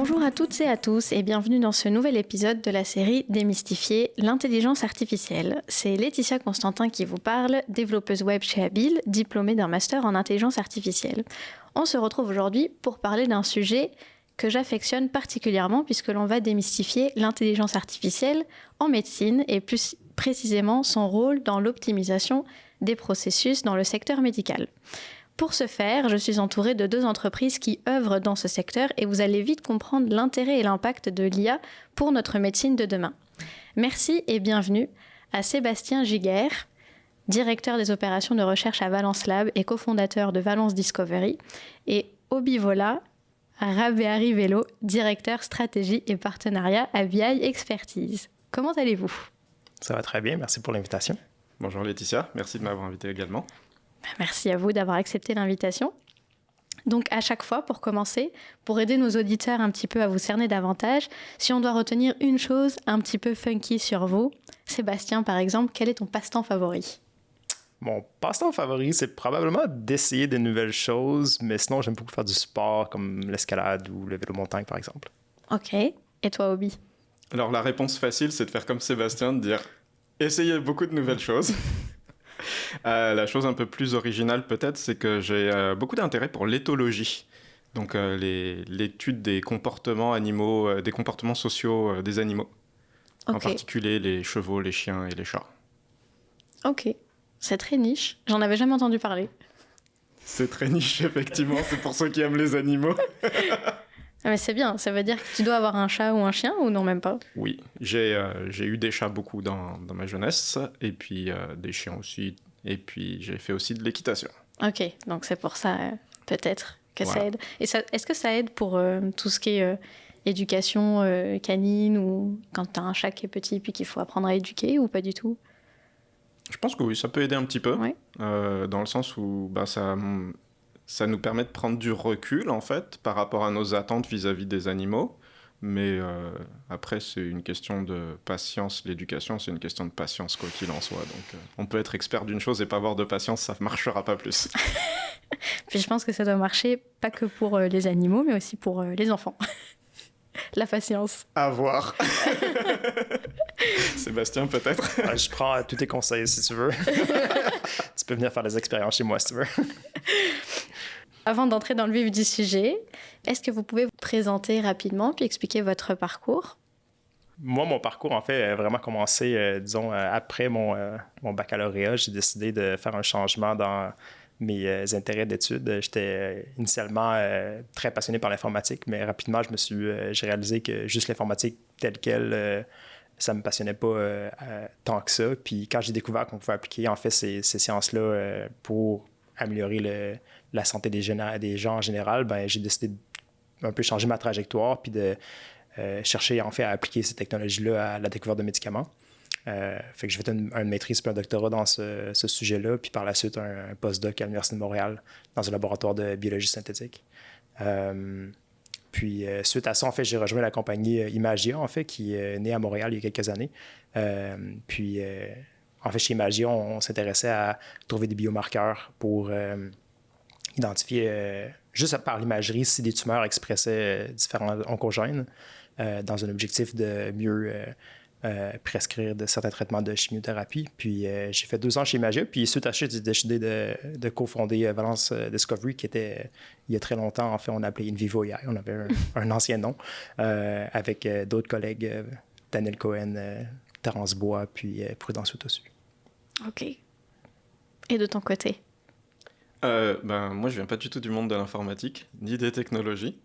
Bonjour à toutes et à tous et bienvenue dans ce nouvel épisode de la série Démystifier l'intelligence artificielle. C'est Laetitia Constantin qui vous parle, développeuse web chez Habile, diplômée d'un master en intelligence artificielle. On se retrouve aujourd'hui pour parler d'un sujet que j'affectionne particulièrement puisque l'on va démystifier l'intelligence artificielle en médecine et plus précisément son rôle dans l'optimisation des processus dans le secteur médical. Pour ce faire, je suis entourée de 2 entreprises qui œuvrent dans ce secteur et vous allez vite comprendre l'intérêt et l'impact de l'IA pour notre médecine de demain. Merci et bienvenue à Sébastien Giguère, directeur des opérations de recherche à Valence Lab et cofondateur de Valence Discovery, et Obivola Rabeari-Velo, directeur stratégie et partenariat à BI Expertise. Comment allez-vous ? Ça va très bien, merci pour l'invitation. Bonjour Laetitia, merci de m'avoir invité également. Merci à vous d'avoir accepté l'invitation. Donc à chaque fois, pour commencer, pour aider nos auditeurs un petit peu à vous cerner davantage, si on doit retenir une chose un petit peu funky sur vous, Sébastien par exemple, quel est ton passe-temps favori ? Mon passe-temps favori, c'est probablement d'essayer de nouvelles choses, mais sinon j'aime beaucoup faire du sport comme l'escalade ou le vélo montagne par exemple. Ok, et toi Obi ? Alors la réponse facile, c'est de faire comme Sébastien, de dire essayer beaucoup de nouvelles choses. La chose un peu plus originale peut-être, c'est que j'ai beaucoup d'intérêt pour l'éthologie. Donc l'étude des comportements animaux, des comportements sociaux des animaux. Okay. En particulier les chevaux, les chiens et les chats. Ok, c'est très niche. J'en avais jamais entendu parler. C'est très niche, effectivement. C'est pour ceux qui aiment les animaux. Mais c'est bien, ça veut dire que tu dois avoir un chat ou un chien ou non, même pas ? Oui, j'ai eu des chats beaucoup dans ma jeunesse, et puis des chiens aussi, et puis j'ai fait aussi de l'équitation. Ok, donc c'est pour ça peut-être que voilà. Ça aide. Et ça, est-ce que ça aide pour tout ce qui est éducation canine, ou quand tu as un chat qui est petit puis qu'il faut apprendre à éduquer, ou pas du tout ? Je pense que oui, ça peut aider un petit peu, ouais. Dans le sens où ça nous permet de prendre du recul, en fait, par rapport à nos attentes vis-à-vis des animaux. Mais après, c'est une question de patience. L'éducation, c'est une question de patience, quoi qu'il en soit. Donc, on peut être expert d'une chose et pas avoir de patience, ça ne marchera pas plus. Puis je pense que ça doit marcher pas que pour les animaux, mais aussi pour les enfants. La patience. À voir. Sébastien, peut-être. Ouais, je prends tous tes conseils, si tu veux. Tu peux venir faire des expériences chez moi, si tu veux. Avant d'entrer dans le vif du sujet, est-ce que vous pouvez vous présenter rapidement puis expliquer votre parcours ? Moi, mon parcours, en fait, a vraiment commencé, disons, après mon baccalauréat. J'ai décidé de faire un changement dans mes intérêts d'études. J'étais initialement très passionné par l'informatique, mais rapidement, j'ai réalisé que juste l'informatique telle qu'elle, ça ne me passionnait pas tant que ça. Puis quand j'ai découvert qu'on pouvait appliquer, en fait, ces sciences-là pour améliorer la santé des gens en général, ben, j'ai décidé d'un peu changer ma trajectoire puis de chercher en fait à appliquer ces technologies-là à la découverte de médicaments. Fait que j'ai fait une maîtrise puis un doctorat dans ce sujet-là, puis par la suite un postdoc à l'Université de Montréal dans un laboratoire de biologie synthétique. Puis suite à ça, en fait, j'ai rejoint la compagnie Imagia, en fait, qui est née à Montréal il y a quelques années. En fait, chez Imagia, on s'intéressait à trouver des biomarqueurs pour identifier, juste par l'imagerie, si des tumeurs expressaient différents oncogènes dans un objectif de mieux prescrire certains traitements de chimiothérapie. Puis j'ai fait 2 ans chez Imagia, puis suite à ça, j'ai décidé de cofonder Valence Discovery, qui était, il y a très longtemps, en fait, on appelait InVivo AI, on avait un ancien nom, avec d'autres collègues, Daniel Cohen, Terence Bois, puis Prudence Outossu. OK. Et de ton côté ? Moi, je viens pas du tout du monde de l'informatique, ni des technologies.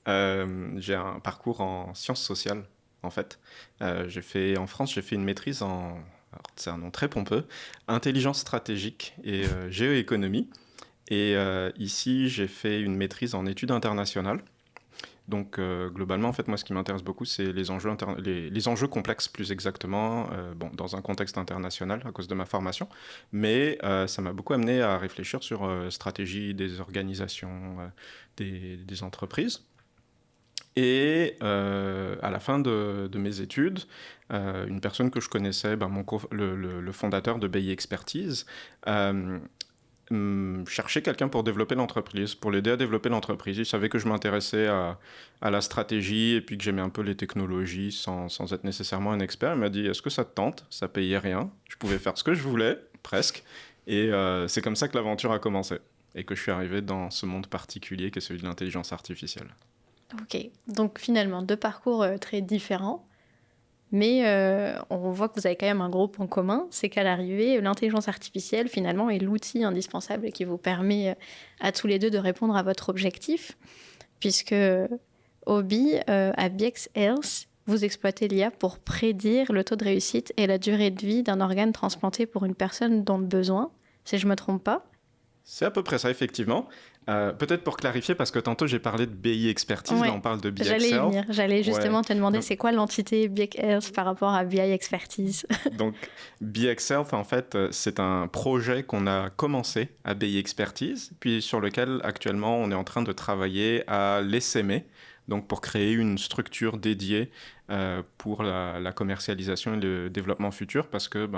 J'ai un parcours en sciences sociales, en fait. En France, j'ai fait une maîtrise alors, c'est un nom très pompeux, intelligence stratégique et géoéconomie. Et ici, j'ai fait une maîtrise en études internationales. Donc, globalement, en fait, moi, ce qui m'intéresse beaucoup, c'est les enjeux complexes, plus exactement, dans un contexte international, à cause de ma formation. Mais ça m'a beaucoup amené à réfléchir sur stratégie des organisations, des entreprises. Et à la fin de mes études, une personne que je connaissais, le fondateur de BI Expertise, cherchait quelqu'un pour développer l'entreprise, pour l'aider à développer l'entreprise. Il savait que je m'intéressais à la stratégie et puis que j'aimais un peu les technologies sans être nécessairement un expert. Il m'a dit, est-ce que ça te tente? Ça payait rien. Je pouvais faire ce que je voulais, presque. Et c'est comme ça que l'aventure a commencé et que je suis arrivé dans ce monde particulier qui est celui de l'intelligence artificielle. Ok, donc finalement, 2 parcours très différents, mais on voit que vous avez quand même un gros point commun, c'est qu'à l'arrivée, l'intelligence artificielle, finalement, est l'outil indispensable qui vous permet à tous les deux de répondre à votre objectif, puisque Obi, à BX Health, vous exploitez l'IA pour prédire le taux de réussite et la durée de vie d'un organe transplanté pour une personne dans le besoin, si je ne me trompe pas. C'est à peu près ça, effectivement. Peut-être pour clarifier, parce que tantôt j'ai parlé de BI Expertise, Ouais, là on parle de BI j'allais y Excel. venir. J'allais justement Ouais. te demander Donc- c'est quoi l'entité BX Health par rapport à BI Expertise. Donc, BI Excel, en fait, c'est un projet qu'on a commencé à BI Expertise, puis sur lequel actuellement on est en train de travailler à l'essaimer, donc pour créer une structure dédiée pour la commercialisation et le développement futur, parce que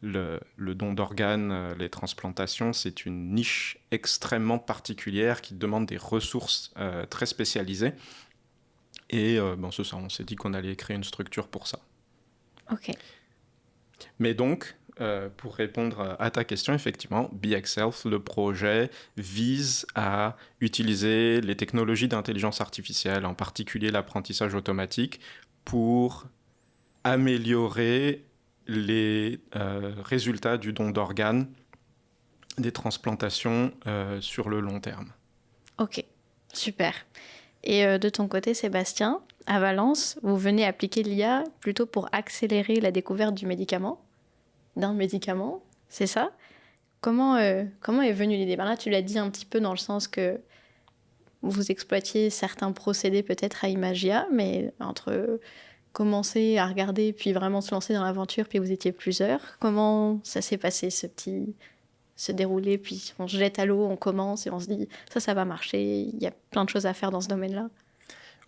le don d'organes, les transplantations, c'est une niche extrêmement particulière qui demande des ressources très spécialisées. Et c'est ça, on s'est dit qu'on allait créer une structure pour ça. Ok. Mais donc, pour répondre à ta question, effectivement, BXElf, le projet vise à utiliser les technologies d'intelligence artificielle, en particulier l'apprentissage automatique, pour améliorer les résultats du don d'organes, des transplantations sur le long terme. Ok, super. Et de ton côté, Sébastien, à Valence, vous venez appliquer l'IA plutôt pour accélérer la découverte d'un médicament, c'est ça? Comment est venue l'idée? Là, tu l'as dit un petit peu dans le sens que vous exploitiez certains procédés peut-être à Imagia, mais entre commencer à regarder puis vraiment se lancer dans l'aventure, puis vous étiez plusieurs, comment ça s'est passé se dérouler, puis on se jette à l'eau, on commence et on se dit ça va marcher, il y a plein de choses à faire dans ce domaine-là.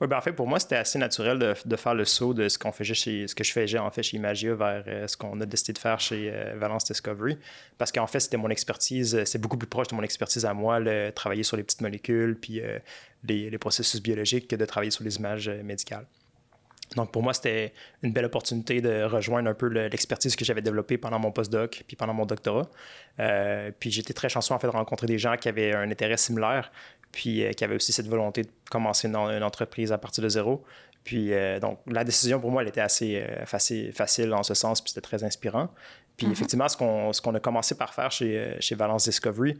Oui, en fait, pour moi, c'était assez naturel de faire le saut de ce que je faisais en fait chez Imagia vers ce qu'on a décidé de faire chez Valence Discovery. Parce qu'en fait, c'était mon expertise, c'est beaucoup plus proche de mon expertise à moi, travailler sur les petites molécules puis les processus biologiques que de travailler sur les images médicales. Donc, pour moi, c'était une belle opportunité de rejoindre un peu l'expertise que j'avais développée pendant mon postdoc puis pendant mon doctorat. Puis j'étais très chanceux, en fait, de rencontrer des gens qui avaient un intérêt similaire puis qui avaient aussi cette volonté de commencer une entreprise à partir de zéro. Puis donc, la décision, pour moi, elle était assez facile en ce sens, puis c'était très inspirant. Puis effectivement, ce qu'on a commencé par faire chez Valence Discovery,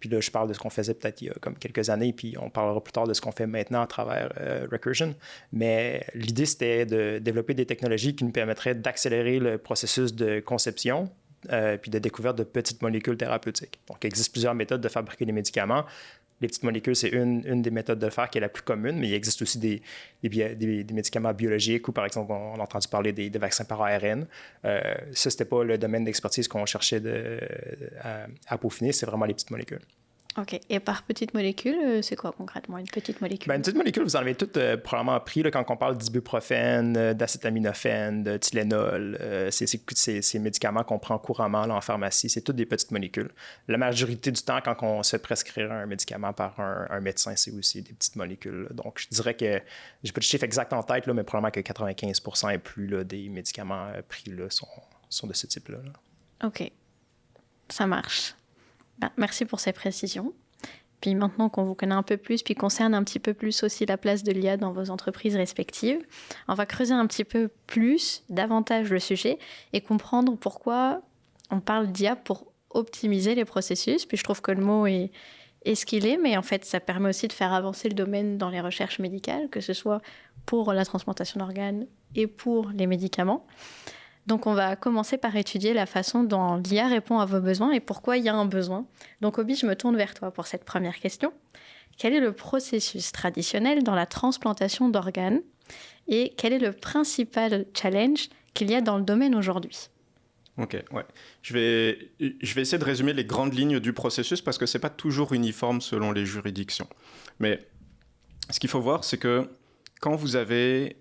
puis là, je parle de ce qu'on faisait peut-être il y a comme quelques années, puis on parlera plus tard de ce qu'on fait maintenant à travers Recursion. Mais l'idée, c'était de développer des technologies qui nous permettraient d'accélérer le processus de conception, puis de découverte de petites molécules thérapeutiques. Donc, il existe plusieurs méthodes de fabriquer des médicaments. Les petites molécules, c'est une des méthodes de le faire qui est la plus commune, mais il existe aussi des médicaments biologiques ou, par exemple, on a entendu parler des vaccins par ARN. Ça, c'était pas le domaine d'expertise qu'on cherchait à peaufiner, c'est vraiment les petites molécules. Ok. Et par petite molécule, c'est quoi concrètement une petite molécule? Une petite molécule, vous en avez toutes probablement appris là, quand on parle d'ibuprofène, d'acétaminophène, de Tylenol. Ces médicaments qu'on prend couramment là, en pharmacie, c'est toutes des petites molécules. La majorité du temps, quand on se fait prescrire un médicament par un médecin, c'est aussi des petites molécules. Donc, je dirais que, j'ai pas de chiffre exact en tête, là, mais probablement que 95% et plus là, des médicaments pris là, sont de ce type-là. Là. Ok, ça marche. Merci pour ces précisions. Puis maintenant qu'on vous connaît un peu plus, puis qu'on cerne un petit peu plus aussi la place de l'IA dans vos entreprises respectives, on va creuser un petit peu plus, davantage le sujet et comprendre pourquoi on parle d'IA pour optimiser les processus. Puis je trouve que le mot est ce qu'il est, mais en fait, ça permet aussi de faire avancer le domaine dans les recherches médicales, que ce soit pour la transplantation d'organes et pour les médicaments. Donc, on va commencer par étudier la façon dont l'IA répond à vos besoins et pourquoi il y a un besoin. Donc, Obi, je me tourne vers toi pour cette première question. Quel est le processus traditionnel dans la transplantation d'organes et quel est le principal challenge qu'il y a dans le domaine aujourd'hui? Ok, ouais. Je vais essayer de résumer les grandes lignes du processus parce que ce n'est pas toujours uniforme selon les juridictions. Mais ce qu'il faut voir, c'est que quand vous avez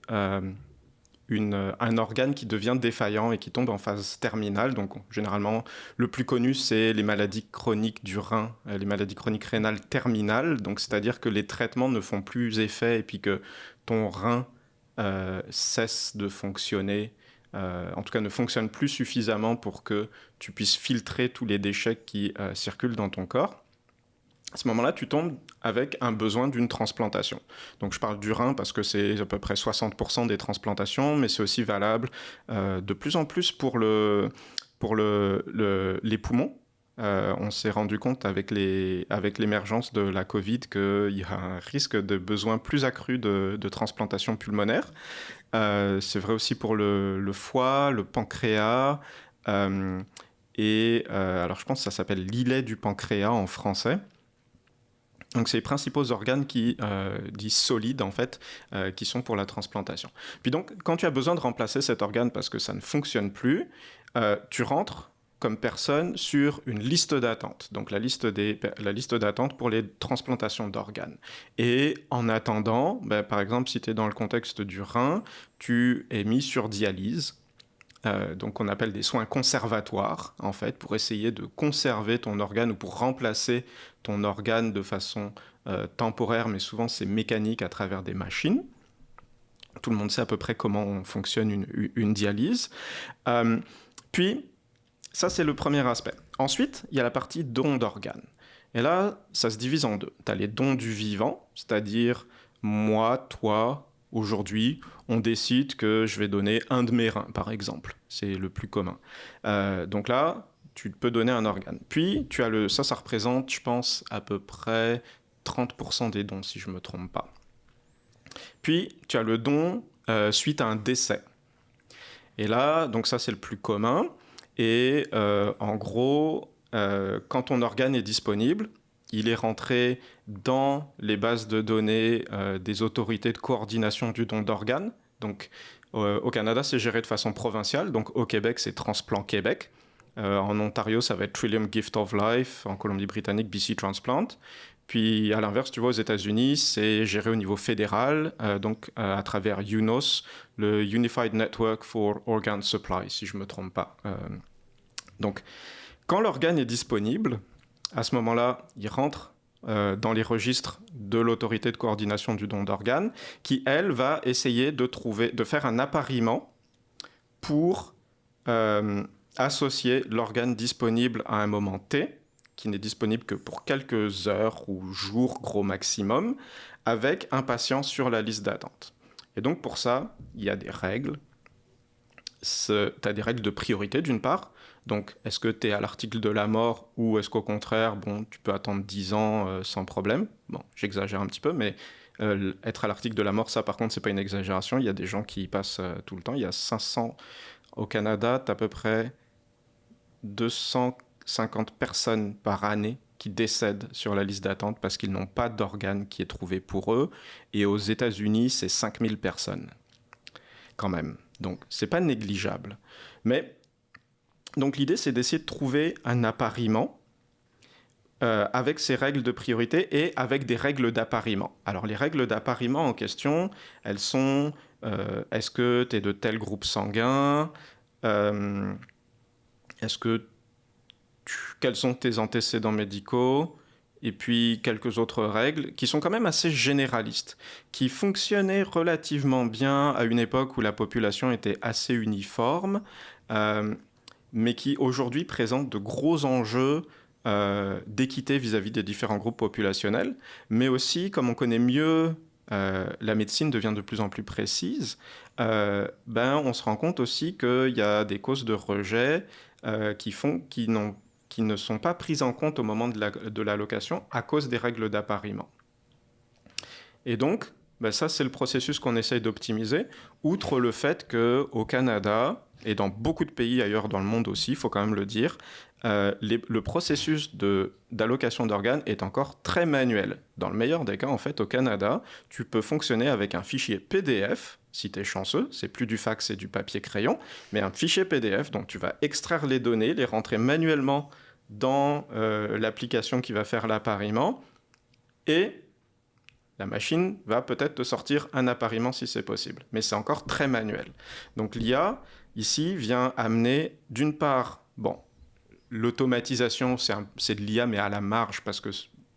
un organe qui devient défaillant et qui tombe en phase terminale. Donc, généralement, le plus connu, c'est les maladies chroniques du rein, les maladies chroniques rénales terminales. Donc, c'est-à-dire que les traitements ne font plus effet et puis que ton rein cesse de fonctionner, en tout cas ne fonctionne plus suffisamment pour que tu puisses filtrer tous les déchets qui circulent dans ton corps. À ce moment-là, tu tombes avec un besoin d'une transplantation. Donc, je parle du rein parce que c'est à peu près 60% des transplantations, mais c'est aussi valable de plus en plus pour les poumons. On s'est rendu compte avec l'émergence de la Covid qu'il y a un risque de besoin plus accru de transplantation pulmonaire. C'est vrai aussi pour le foie, le pancréas, alors je pense que ça s'appelle l'ilet du pancréas en français. Donc, c'est les principaux organes dits solides, en fait, qui sont pour la transplantation. Puis donc, quand tu as besoin de remplacer cet organe parce que ça ne fonctionne plus, tu rentres comme personne sur une liste d'attente. Donc, la liste d'attente pour les transplantations d'organes. Et en attendant, par exemple, si tu es dans le contexte du rein, tu es mis sur dialyse. Donc on appelle des soins conservatoires, en fait, pour essayer de conserver ton organe ou pour remplacer ton organe de façon temporaire, mais souvent c'est mécanique à travers des machines. Tout le monde sait à peu près comment fonctionne une dialyse. Puis, ça c'est le premier aspect. Ensuite, il y a la partie don d'organes. Et là, ça se divise en deux. Tu as les dons du vivant, c'est-à-dire moi, toi, aujourd'hui, on décide que je vais donner un de mes reins, par exemple. C'est le plus commun. Donc là, tu peux donner un organe. Puis, tu as ça représente, je pense, à peu près 30% des dons, si je ne me trompe pas. Puis, tu as le don suite à un décès. Et là, donc ça, c'est le plus commun. Et en gros, quand ton organe est disponible, il est rentré dans les bases de données des autorités de coordination du don d'organes. Donc, au Canada, c'est géré de façon provinciale. Donc, au Québec, c'est Transplant Québec. En Ontario, ça va être Trillium Gift of Life. En Colombie-Britannique, BC Transplant. Puis, à l'inverse, tu vois, aux États-Unis, c'est géré au niveau fédéral, donc à travers UNOS, le Unified Network for Organ Supply, si je ne me trompe pas. Donc, quand l'organe est disponible, à ce moment-là, il rentre dans les registres de l'autorité de coordination du don d'organes, qui, elle, va essayer de faire un appariement pour associer l'organe disponible à un moment T, qui n'est disponible que pour quelques heures ou jours gros maximum, avec un patient sur la liste d'attente. Et donc pour ça, il y a des règles. Tu as des règles de priorité d'une part. Donc, est-ce que tu es à l'article de la mort ou est-ce qu'au contraire, tu peux attendre 10 ans sans problème? Bon, j'exagère un petit peu, mais être à l'article de la mort, ça par contre, c'est pas une exagération. Il y a des gens qui y passent tout le temps. Il y a 500 au Canada, tu as à peu près 250 personnes par année qui décèdent sur la liste d'attente parce qu'ils n'ont pas d'organe qui est trouvé pour eux. Et aux États-Unis, c'est 5000 personnes quand même. Donc, c'est pas négligeable. Mais donc l'idée, c'est d'essayer de trouver un appariement avec ces règles de priorité et avec des règles d'appariement. Alors les règles d'appariement en question, elles sont est-ce que tu es de tel groupe sanguin, quels sont tes antécédents médicaux, et puis quelques autres règles qui sont quand même assez généralistes, qui fonctionnaient relativement bien à une époque où la population était assez uniforme, mais qui aujourd'hui présentent de gros enjeux d'équité vis-à-vis des différents groupes populationnels, mais aussi, comme on connaît mieux, la médecine devient de plus en plus précise, on se rend compte aussi qu'il y a des causes de rejet qui ne sont pas prises en compte au moment de l'allocation à cause des règles d'appariement. Et donc, ça, c'est le processus qu'on essaye d'optimiser, outre le fait qu'au Canada, et dans beaucoup de pays ailleurs dans le monde aussi, il faut quand même le dire, le processus d'allocation d'organes est encore très manuel. Dans le meilleur des cas, en fait, au Canada, tu peux fonctionner avec un fichier PDF, si tu es chanceux, c'est plus du fax et du papier crayon, mais un fichier PDF, donc tu vas extraire les données, les rentrer manuellement dans l'application qui va faire l'appariement, et La machine va peut-être te sortir un appariement si c'est possible, mais c'est encore très manuel. Donc l'IA, ici, vient amener, d'une part, l'automatisation, c'est de l'IA, mais à la marge, parce que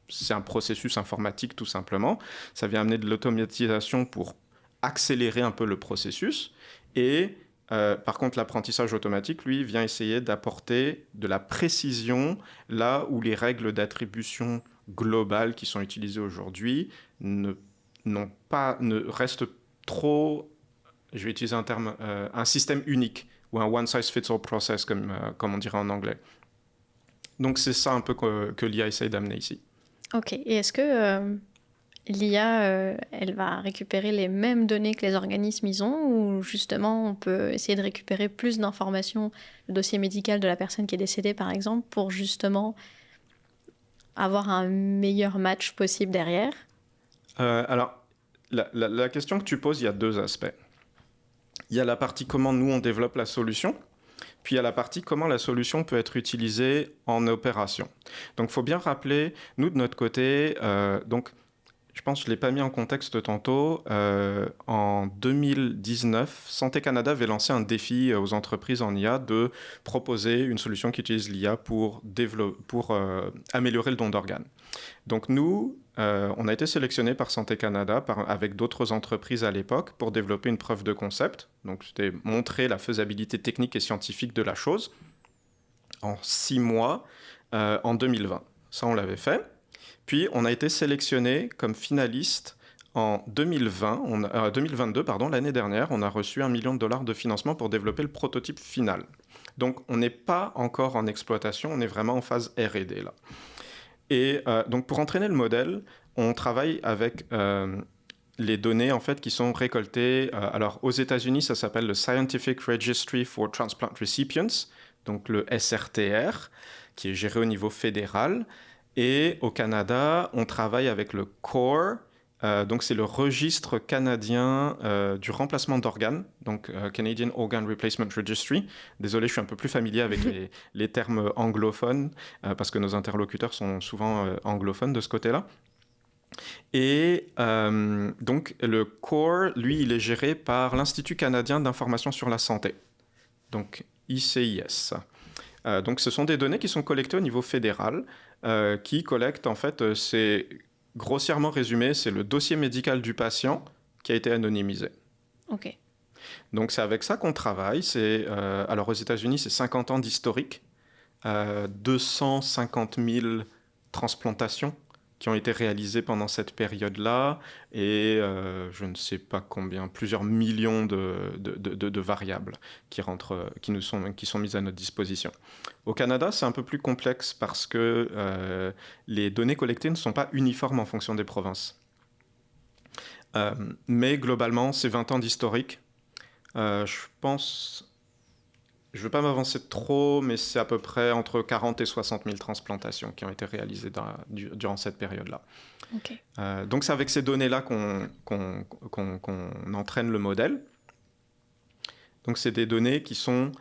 c'est un processus informatique, tout simplement. Ça vient amener de l'automatisation pour accélérer un peu le processus. Et par contre, l'apprentissage automatique, lui, vient essayer d'apporter de la précision là où les règles d'attribution globales qui sont utilisées aujourd'hui ne restent trop, je vais utiliser un terme, un système unique ou un one-size-fits-all process, comme on dirait en anglais. Donc c'est ça un peu que l'IA essaye d'amener ici. Ok, et est-ce que l'IA, elle va récupérer les mêmes données que les organismes ils ont, ou justement on peut essayer de récupérer plus d'informations, le dossier médical de la personne qui est décédée par exemple, pour justement avoir un meilleur match possible derrière? Alors, la question que tu poses, il y a deux aspects. Il y a la partie comment nous on développe la solution, puis il y a la partie comment la solution peut être utilisée en opération. Donc il faut bien rappeler, nous de notre côté, donc je pense que je ne l'ai pas mis en contexte tantôt, en 2019, Santé Canada avait lancé un défi aux entreprises en IA de proposer une solution qui utilise l'IA pour améliorer le don d'organes. Donc nous, on a été sélectionnés par Santé Canada avec d'autres entreprises à l'époque pour développer une preuve de concept. Donc c'était montrer la faisabilité technique et scientifique de la chose en 6 mois en 2020. Ça, on l'avait fait. Puis on a été sélectionné comme finaliste en 2022, l'année dernière. On a reçu $1 million de financement pour développer le prototype final. Donc on n'est pas encore en exploitation, on est vraiment en phase R&D là. Et donc pour entraîner le modèle, on travaille avec les données en fait qui sont récoltées. Alors aux États-Unis, ça s'appelle le Scientific Registry for Transplant Recipients, donc le SRTR, qui est géré au niveau fédéral. Et au Canada, on travaille avec le CORE, donc c'est le registre canadien du remplacement d'organes, donc Canadian Organ Replacement Registry. Désolé, je suis un peu plus familier avec les termes anglophones, parce que nos interlocuteurs sont souvent anglophones de ce côté-là. Et donc le CORE, lui, il est géré par l'Institut canadien d'information sur la santé, donc ICIS. Donc ce sont des données qui sont collectées au niveau fédéral, qui collectent en fait, c'est grossièrement résumé, c'est le dossier médical du patient qui a été anonymisé. Ok. Donc c'est avec ça qu'on travaille. Alors aux États-Unis, c'est 50 ans d'historique, 250 000 transplantations qui ont été réalisées pendant cette période-là, et je ne sais pas combien, plusieurs millions de variables qui sont mises à notre disposition. Au Canada, c'est un peu plus complexe parce que les données collectées ne sont pas uniformes en fonction des provinces. Mais globalement, c'est 20 ans d'historique. Je pense... Je ne veux pas m'avancer trop, mais c'est à peu près entre 40 et 60 000 transplantations qui ont été réalisées durant cette période-là. Okay. Donc c'est avec ces données-là qu'on entraîne le modèle. Donc c'est des données qui sont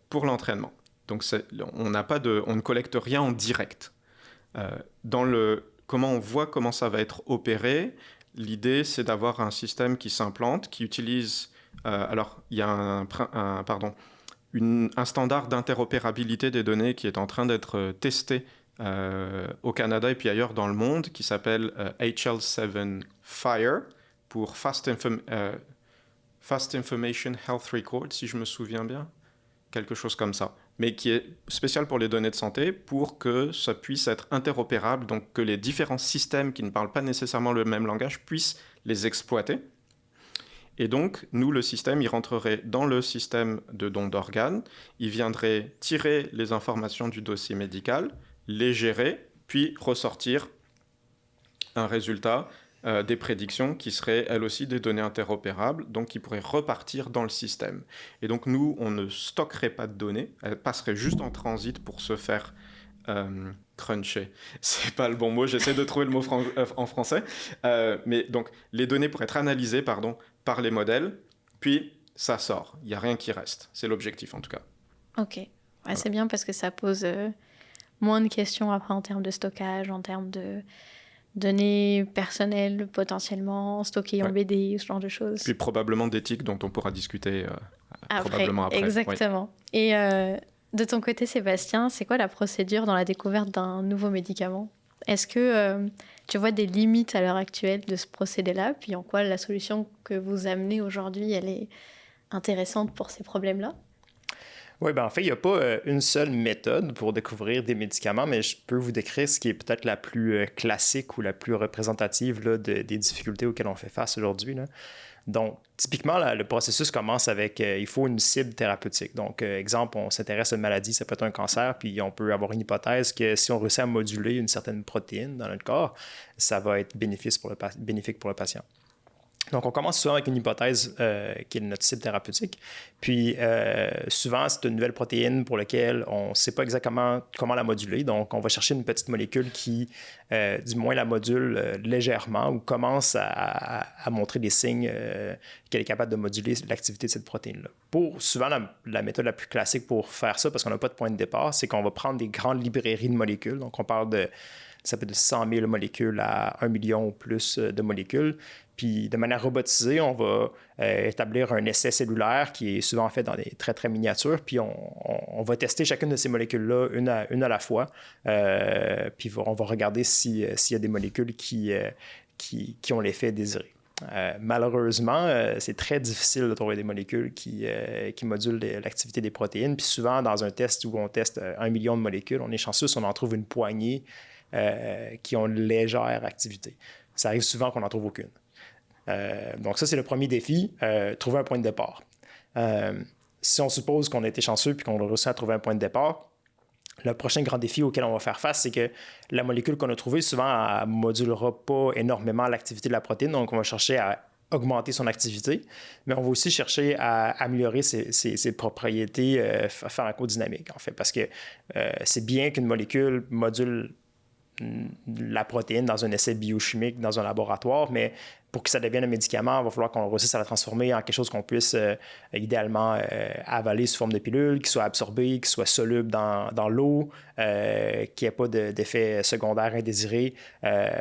pour l'entraînement. Donc on ne collecte rien en direct. Comment on voit comment ça va être opéré, l'idée c'est d'avoir un système qui s'implante, qui utilise... alors, il y a un standard d'interopérabilité des données qui est en train d'être testé au Canada et puis ailleurs dans le monde, qui s'appelle HL7 FHIR, pour Fast Information Health Record, si je me souviens bien, quelque chose comme ça, mais qui est spécial pour les données de santé, pour que ça puisse être interopérable, donc que les différents systèmes qui ne parlent pas nécessairement le même langage puissent les exploiter. Et donc, nous, le système, il rentrerait dans le système de don d'organes, il viendrait tirer les informations du dossier médical, les gérer, puis ressortir un résultat, des prédictions qui seraient, elles aussi, des données interopérables, donc qui pourraient repartir dans le système. Et donc, nous, on ne stockerait pas de données, elles passeraient juste en transit pour se faire cruncher. C'est pas le bon mot, j'essaie de trouver le mot en français. Mais donc, les données pourraient être analysées, par les modèles, puis ça sort. Il n'y a rien qui reste. C'est l'objectif, en tout cas. Ok. Ouais, voilà. C'est bien parce que ça pose moins de questions après en termes de stockage, en termes données personnelles potentiellement stockées en BD, ce genre de choses. Puis probablement d'éthique dont on pourra discuter probablement après. Exactement. Oui. Et de ton côté, Sébastien, c'est quoi la procédure dans la découverte d'un nouveau médicament? Est-ce que tu vois des limites à l'heure actuelle de ce procédé-là? Puis en quoi la solution que vous amenez aujourd'hui, elle est intéressante pour ces problèmes-là? Oui, en fait, il n'y a pas une seule méthode pour découvrir des médicaments, mais je peux vous décrire ce qui est peut-être la plus classique ou la plus représentative là, des difficultés auxquelles on fait face aujourd'hui. Donc, typiquement, le processus commence avec, il faut une cible thérapeutique. Donc, exemple, on s'intéresse à une maladie, ça peut être un cancer, puis on peut avoir une hypothèse que si on réussit à moduler une certaine protéine dans notre corps, ça va être bénéfique pour le patient. Donc, on commence souvent avec une hypothèse qui est notre cible thérapeutique. Puis, souvent, c'est une nouvelle protéine pour laquelle on ne sait pas exactement comment la moduler. Donc, on va chercher une petite molécule qui, du moins, la module légèrement ou commence à montrer des signes qu'elle est capable de moduler l'activité de cette protéine-là. Souvent, la méthode la plus classique pour faire ça, parce qu'on n'a pas de point de départ, c'est qu'on va prendre des grandes librairies de molécules. Donc, on parle ça peut être de 100 000 molécules à 1 million ou plus de molécules. Puis, de manière robotisée, on va établir un essai cellulaire qui est souvent fait dans des très, très miniatures. Puis, on va tester chacune de ces molécules-là, une à la fois. Puis, on va regarder s'il y a des molécules qui ont l'effet désiré. Malheureusement, c'est très difficile de trouver des molécules qui modulent l'activité des protéines. Puis, souvent, dans un test où on teste 1 million de molécules, on est chanceux si on en trouve une poignée qui ont une légère activité. Ça arrive souvent qu'on n'en trouve aucune. Donc ça, c'est le premier défi, trouver un point de départ. Si on suppose qu'on a été chanceux puis qu'on a réussi à trouver un point de départ, le prochain grand défi auquel on va faire face, c'est que la molécule qu'on a trouvée, souvent, elle ne modulera pas énormément l'activité de la protéine. Donc, on va chercher à augmenter son activité, mais on va aussi chercher à améliorer ses propriétés pharmacodynamiques, en fait, parce que c'est bien qu'une molécule module la protéine dans un essai biochimique dans un laboratoire, mais pour que ça devienne un médicament, il va falloir qu'on réussisse à la transformer en quelque chose qu'on puisse idéalement avaler sous forme de pilule, qui soit absorbé, qui soit soluble dans l'eau, qui n'ait pas d'effet secondaire indésiré.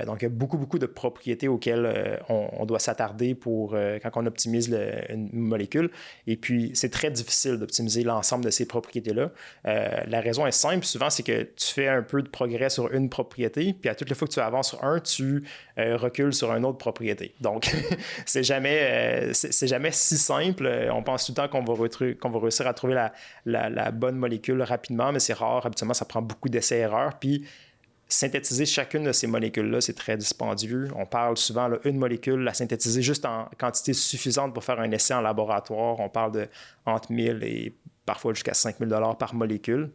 Donc, il y a beaucoup de propriétés auxquelles on doit s'attarder quand on optimise une molécule. Et puis, c'est très difficile d'optimiser l'ensemble de ces propriétés-là. La raison est simple, souvent, c'est que tu fais un peu de progrès sur une propriété, puis à toutes les fois que tu avances sur un, tu recules sur une autre propriété. Donc, c'est jamais si simple. On pense tout le temps qu'on va réussir à trouver la bonne molécule rapidement, mais c'est rare. Habituellement, ça prend beaucoup d'essais-erreurs. Puis, synthétiser chacune de ces molécules-là, c'est très dispendieux. On parle souvent d'une molécule, la synthétiser juste en quantité suffisante pour faire un essai en laboratoire. On parle entre 1 000 et parfois jusqu'à 5 000 $ par molécule.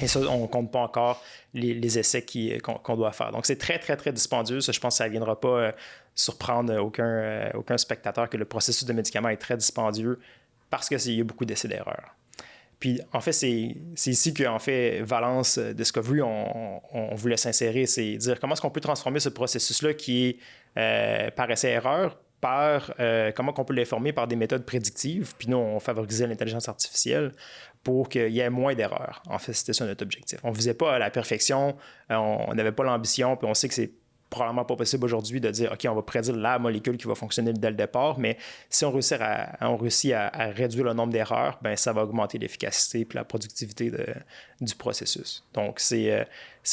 Et ça, on ne compte pas encore les essais qu'on doit faire. Donc, c'est très, très, très dispendieux. Ça, je pense que ça ne viendra pas surprendre aucun spectateur que le processus de médicament est très dispendieux parce qu'il y a beaucoup d'essais d'erreurs. Puis, en fait, c'est ici que, en fait, Valence Discovery, on voulait s'insérer, c'est dire comment est-ce qu'on peut transformer ce processus-là qui est par essai-erreur comment on peut l'informer par des méthodes prédictives. Puis nous, on favorisait l'intelligence artificielle pour qu'il y ait moins d'erreurs. En fait, c'était ça notre objectif. On ne visait pas à la perfection, on n'avait pas l'ambition, puis on sait que c'est probablement pas possible aujourd'hui de dire, OK, on va prédire la molécule qui va fonctionner dès le départ, mais si on réussit à réduire le nombre d'erreurs, ben ça va augmenter l'efficacité et la productivité du processus. Donc, c'est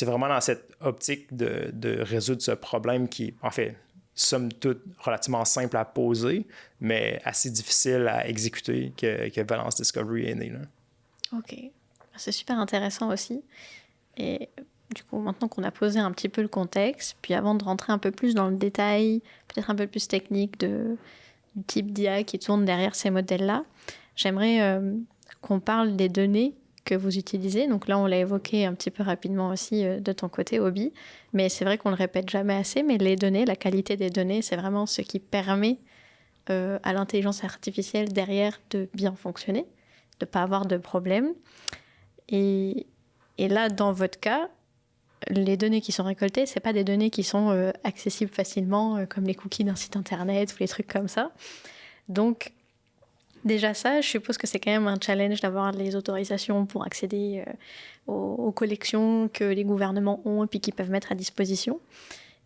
vraiment dans cette optique de résoudre ce problème qui, en fait, somme toute relativement simple à poser, mais assez difficile à exécuter que Valence Discovery est né là. OK. C'est super intéressant aussi. Et du coup, maintenant qu'on a posé un petit peu le contexte, puis avant de rentrer un peu plus dans le détail, peut-être un peu plus technique du type d'IA qui tourne derrière ces modèles-là, j'aimerais qu'on parle des données que vous utilisez. Donc là, on l'a évoqué un petit peu rapidement aussi de ton côté, Obi. Mais c'est vrai qu'on ne le répète jamais assez, mais les données, la qualité des données, c'est vraiment ce qui permet à l'intelligence artificielle derrière de bien fonctionner, de ne pas avoir de problème. Et là, dans votre cas, les données qui sont récoltées, ce n'est pas des données qui sont accessibles facilement, comme les cookies d'un site internet ou les trucs comme ça. Donc, déjà ça, je suppose que c'est quand même un challenge d'avoir les autorisations pour accéder aux collections que les gouvernements ont et puis qu'ils peuvent mettre à disposition.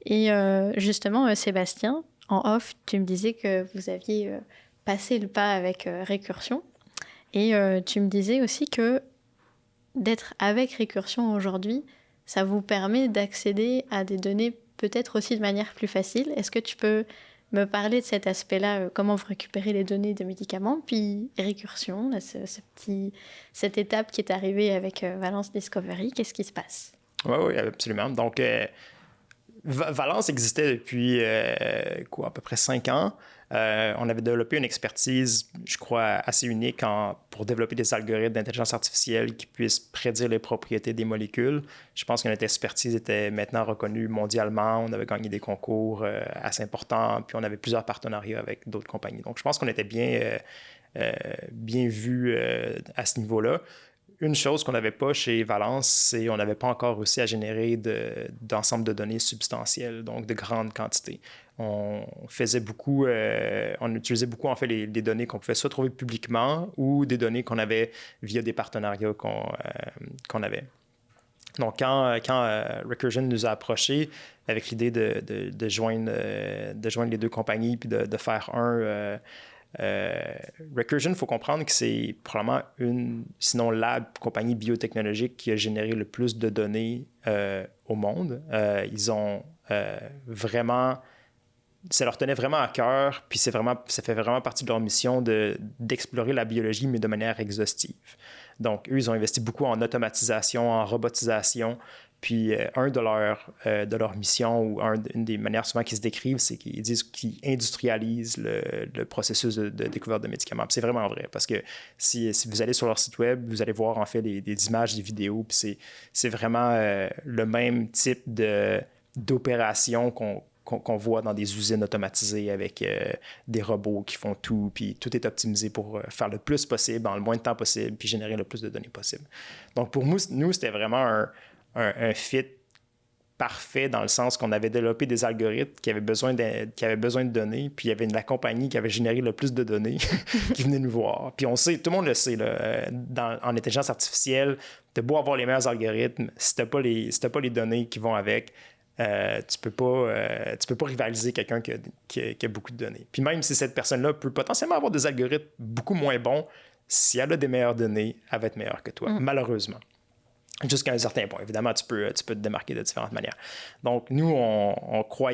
Et justement, Sébastien, en off, tu me disais que vous aviez passé le pas avec Récursion. Et tu me disais aussi que d'être avec Récursion aujourd'hui, ça vous permet d'accéder à des données peut-être aussi de manière plus facile. Est-ce que tu peux me parler de cet aspect-là, comment vous récupérez les données de médicaments, puis Récursion, là, cette étape qui est arrivée avec Valence Discovery, qu'est-ce qui se passe? Oui, absolument. Donc, Valence existait depuis à peu près 5 ans. On avait développé une expertise, je crois, assez unique pour développer des algorithmes d'intelligence artificielle qui puissent prédire les propriétés des molécules. Je pense que notre expertise était maintenant reconnue mondialement. On avait gagné des concours assez importants, puis on avait plusieurs partenariats avec d'autres compagnies. Donc, je pense qu'on était bien vu à ce niveau-là. Une chose qu'on n'avait pas chez Valence, c'est qu'on n'avait pas encore réussi à générer d'ensemble de données substantielles, donc de grandes quantités. On faisait beaucoup, on utilisait beaucoup en fait les données qu'on pouvait soit trouver publiquement ou des données qu'on avait via des partenariats qu'on avait. Donc, quand Recursion nous a approchés avec l'idée de joindre les deux compagnies puis de faire Recursion, il faut comprendre que c'est probablement sinon la compagnie biotechnologique qui a généré le plus de données au monde. Ils ont vraiment... Ça leur tenait vraiment à cœur, puis ça fait vraiment partie de leur mission d'explorer la biologie, mais de manière exhaustive. Donc, eux, ils ont investi beaucoup en automatisation, en robotisation. Puis, une de leurs missions, ou une des manières souvent qu'ils se décrivent, c'est qu'ils disent qu'ils industrialisent le processus de découverte de médicaments. Puis c'est vraiment vrai, parce que si vous allez sur leur site web, vous allez voir en fait des images, des vidéos, puis c'est vraiment le même type d'opération qu'on voit dans des usines automatisées avec des robots qui font tout, puis tout est optimisé pour faire le plus possible, en le moins de temps possible, puis générer le plus de données possible. Donc, pour nous, c'était vraiment un fit parfait dans le sens qu'on avait développé des algorithmes qui avaient besoin de données, puis il y avait la compagnie qui avait généré le plus de données qui venait nous voir. Puis on sait, tout le monde le sait, là, en intelligence artificielle, t'as beau avoir les meilleurs algorithmes, si t'as pas les données qui vont avec, tu peux pas rivaliser quelqu'un qui a beaucoup de données. Puis même si cette personne-là peut potentiellement avoir des algorithmes beaucoup moins bons, si elle a des meilleures données, elle va être meilleure que toi, malheureusement. Jusqu'à un certain point. Évidemment, tu peux te démarquer de différentes manières. Donc, nous, on croit,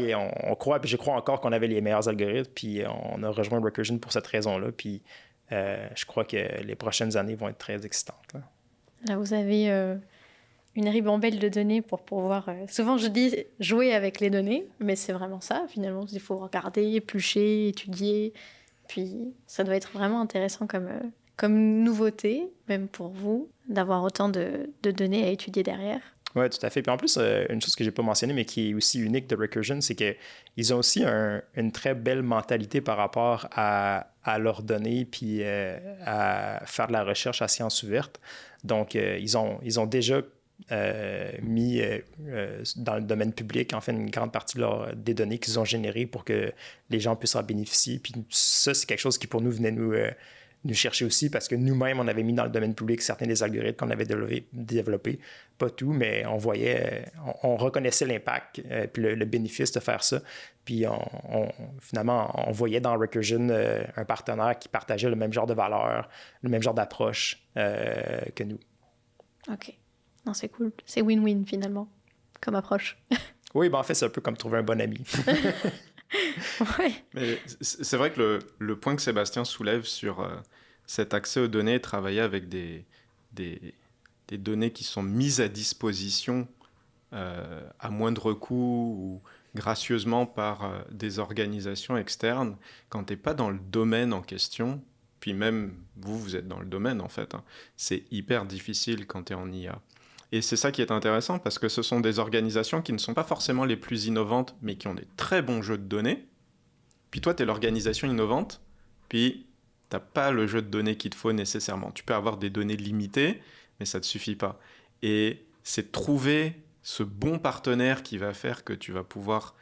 puis je crois encore qu'on avait les meilleurs algorithmes, puis on a rejoint Recursion pour cette raison-là, puis je crois que les prochaines années vont être très excitantes. Là, vous avez une ribambelle de données pour pouvoir... souvent, je dis jouer avec les données, mais c'est vraiment ça, finalement. Il faut regarder, éplucher, étudier, puis ça doit être vraiment intéressant comme nouveauté, même pour vous, d'avoir autant de données à étudier derrière. Oui, tout à fait. Puis en plus, une chose que je n'ai pas mentionnée, mais qui est aussi unique de Recursion, c'est qu'ils ont aussi une très belle mentalité par rapport à leurs données, puis à faire de la recherche à science ouverte. Donc, ils ont déjà mis dans le domaine public, en fait, une grande partie des données qu'ils ont générées pour que les gens puissent en bénéficier. Puis ça, c'est quelque chose qui, pour nous, venait nous chercher aussi, parce que nous-mêmes, on avait mis dans le domaine public certains des algorithmes qu'on avait développés. Pas tout, mais on reconnaissait l'impact puis le bénéfice de faire ça. Puis finalement, on voyait dans Recursion un partenaire qui partageait le même genre de valeurs, le même genre d'approche que nous. OK. Non, c'est cool. C'est win-win, finalement, comme approche. Oui, ben en fait, c'est un peu comme trouver un bon ami. Ouais. Mais c'est vrai que le point que Sébastien soulève sur cet accès aux données, travailler avec des données qui sont mises à disposition à moindre coût ou gracieusement par des organisations externes, quand tu n'es pas dans le domaine en question, puis même vous êtes dans le domaine en fait, hein, c'est hyper difficile quand tu es en IA. Et c'est ça qui est intéressant, parce que ce sont des organisations qui ne sont pas forcément les plus innovantes, mais qui ont des très bons jeux de données. Puis toi, tu es l'organisation innovante, puis tu n'as pas le jeu de données qu'il te faut nécessairement. Tu peux avoir des données limitées, mais ça ne te suffit pas. Et c'est trouver ce bon partenaire qui va faire que tu vas pouvoir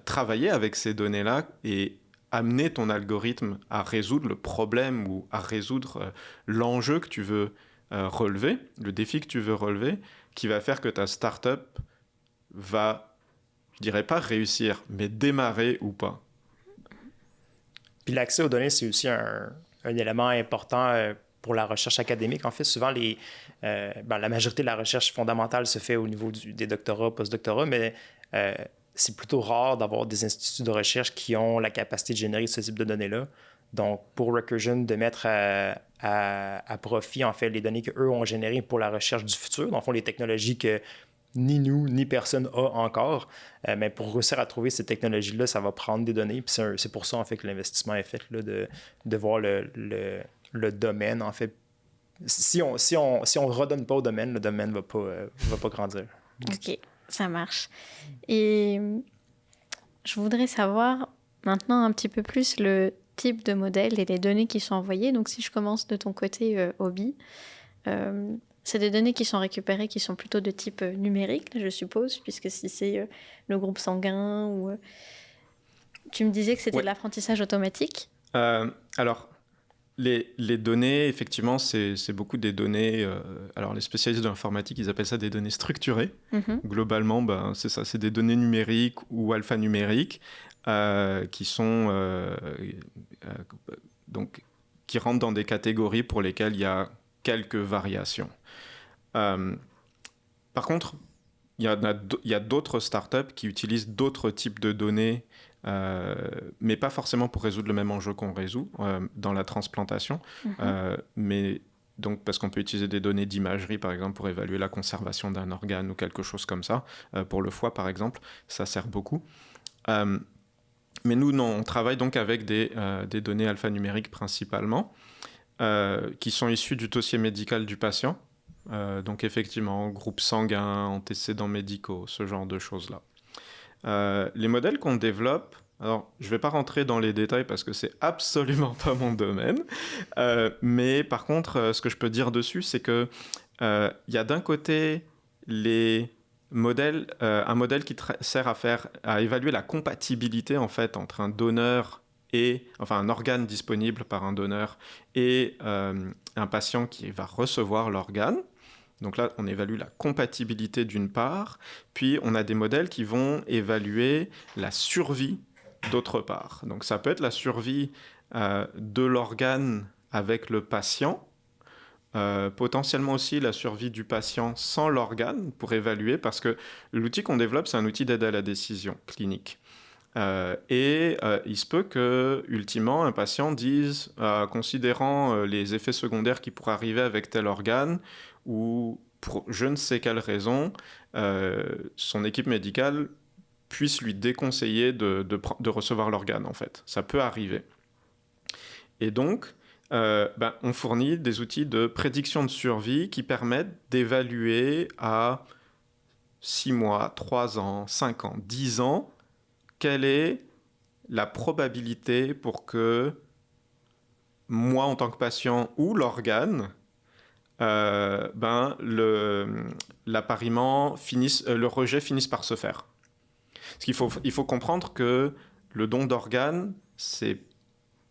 travailler avec ces données-là et amener ton algorithme à résoudre le problème ou à résoudre l'enjeu que tu veux relever, le défi que tu veux relever, qui va faire que ta startup va je dirais pas réussir, mais démarrer ou pas. Puis l'accès aux données, c'est aussi un élément important pour la recherche académique. En fait, souvent, la majorité de la recherche fondamentale se fait au niveau des doctorats, post-doctorats, mais c'est plutôt rare d'avoir des instituts de recherche qui ont la capacité de générer ce type de données-là. Donc, pour Recursion, de mettre à profit, en fait, les données qu'eux ont générées pour la recherche du futur, dans le fond, les technologies que ni nous, ni personne a encore. Mais pour réussir à trouver ces technologies-là, ça va prendre des données. Puis c'est pour ça, en fait, que l'investissement est fait, là, de voir le domaine, en fait. Si on redonne pas au domaine, le domaine va pas grandir. OK, ça marche. Et je voudrais savoir maintenant un petit peu plus le type de modèle et les données qui sont envoyées. Donc, si je commence de ton côté, Obi, c'est des données qui sont récupérées qui sont plutôt de type numérique, je suppose, puisque si c'est le groupe sanguin ou... Tu me disais que c'était de l'apprentissage automatique. Alors, les données, effectivement, c'est beaucoup des données... alors, les spécialistes de l'informatique, ils appellent ça des données structurées. Globalement, c'est ça, c'est des données numériques ou alphanumériques qui sont... donc, qui rentrent dans des catégories pour lesquelles il y a quelques variations. Par contre, il y a d'autres startups qui utilisent d'autres types de données, mais pas forcément pour résoudre le même enjeu qu'on résout dans la transplantation, mais donc parce qu'on peut utiliser des données d'imagerie, par exemple, pour évaluer la conservation d'un organe ou quelque chose comme ça. Pour le foie, par exemple, ça sert beaucoup. Mais nous, non, on travaille donc avec des données alphanumériques principalement, qui sont issues du dossier médical du patient. Donc effectivement, groupe sanguin, antécédents médicaux, ce genre de choses-là. Les modèles qu'on développe, alors je ne vais pas rentrer dans les détails parce que c'est absolument pas mon domaine, mais par contre, ce que je peux dire dessus, c'est que y a d'un côté les modèles, un modèle qui sert à évaluer la compatibilité en fait entre un donneur un organe disponible par un donneur et un patient qui va recevoir l'organe. Donc là, on évalue la compatibilité d'une part, puis on a des modèles qui vont évaluer la survie d'autre part. Donc ça peut être la survie de l'organe avec le patient, potentiellement aussi la survie du patient sans l'organe pour évaluer, parce que l'outil qu'on développe, c'est un outil d'aide à la décision clinique. Il se peut que, ultimement, un patient dise, considérant les effets secondaires qui pourraient arriver avec tel organe, ou pour je ne sais quelle raison, son équipe médicale puisse lui déconseiller de recevoir l'organe, en fait. Ça peut arriver. Et donc, on fournit des outils de prédiction de survie qui permettent d'évaluer à 6 mois, 3 ans, 5 ans, 10 ans, quelle est la probabilité pour que moi, en tant que patient, ou l'organe, l'appariement le rejet finisse par se faire. Parce il faut comprendre que le don d'organes, c'est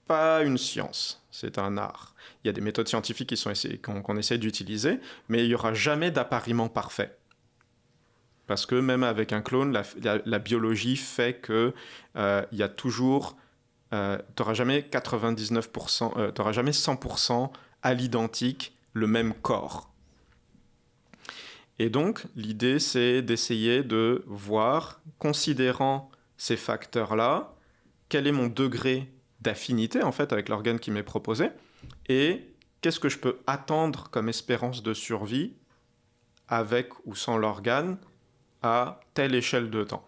pas une science, c'est un art. Il y a des méthodes scientifiques qu'on essaie d'utiliser, mais il n'y aura jamais d'appariement parfait. Parce que même avec un clone, la biologie fait que il y a toujours... tu n'auras jamais 99%, tu n'auras jamais 100% à l'identique le même corps. Et donc, l'idée, c'est d'essayer de voir, considérant ces facteurs-là, quel est mon degré d'affinité, en fait, avec l'organe qui m'est proposé, et qu'est-ce que je peux attendre comme espérance de survie avec ou sans l'organe à telle échelle de temps.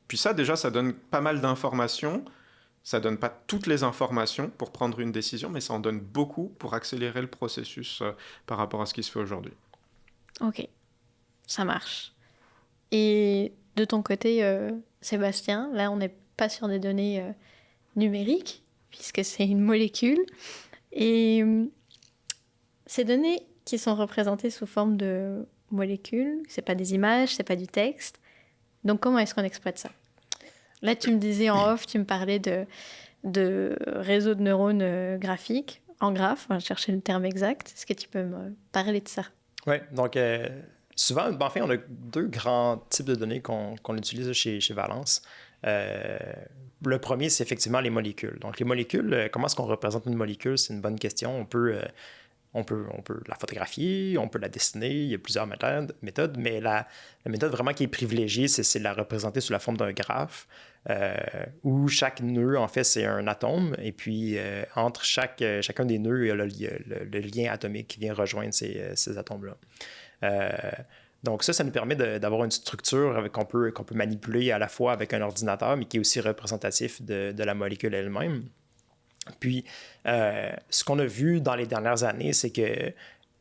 Puis ça, déjà, ça donne pas mal d'informations. Ça donne pas toutes les informations pour prendre une décision, mais ça en donne beaucoup pour accélérer le processus par rapport à ce qui se fait aujourd'hui. Ok, ça marche. Et de ton côté, Sébastien, là, on n'est pas sur des données numériques, puisque c'est une molécule. Et ces données qui sont représentées sous forme de molécules, c'est pas des images, c'est pas du texte. Donc comment est-ce qu'on exploite ça? Là, tu me disais en off, tu me parlais de réseaux de neurones graphiques, en graphe, on va chercher le terme exact. Est-ce que tu peux me parler de ça? Oui, donc Souvent, en fait, on a deux grands types de données qu'on utilise chez Valence. Le premier, c'est effectivement les molécules. Donc, les molécules, comment est-ce qu'on représente une molécule? C'est une bonne question. On peut la photographier, on peut la dessiner, il y a plusieurs méthodes, mais la méthode vraiment qui est privilégiée, c'est de la représenter sous la forme d'un graphe, où chaque nœud, en fait, c'est un atome, et puis entre chacun des nœuds, il y a le lien atomique qui vient rejoindre ces atomes-là. Donc ça nous permet d'avoir une structure qu'on peut manipuler à la fois avec un ordinateur, mais qui est aussi représentatif de la molécule elle-même. Puis, ce qu'on a vu dans les dernières années, c'est que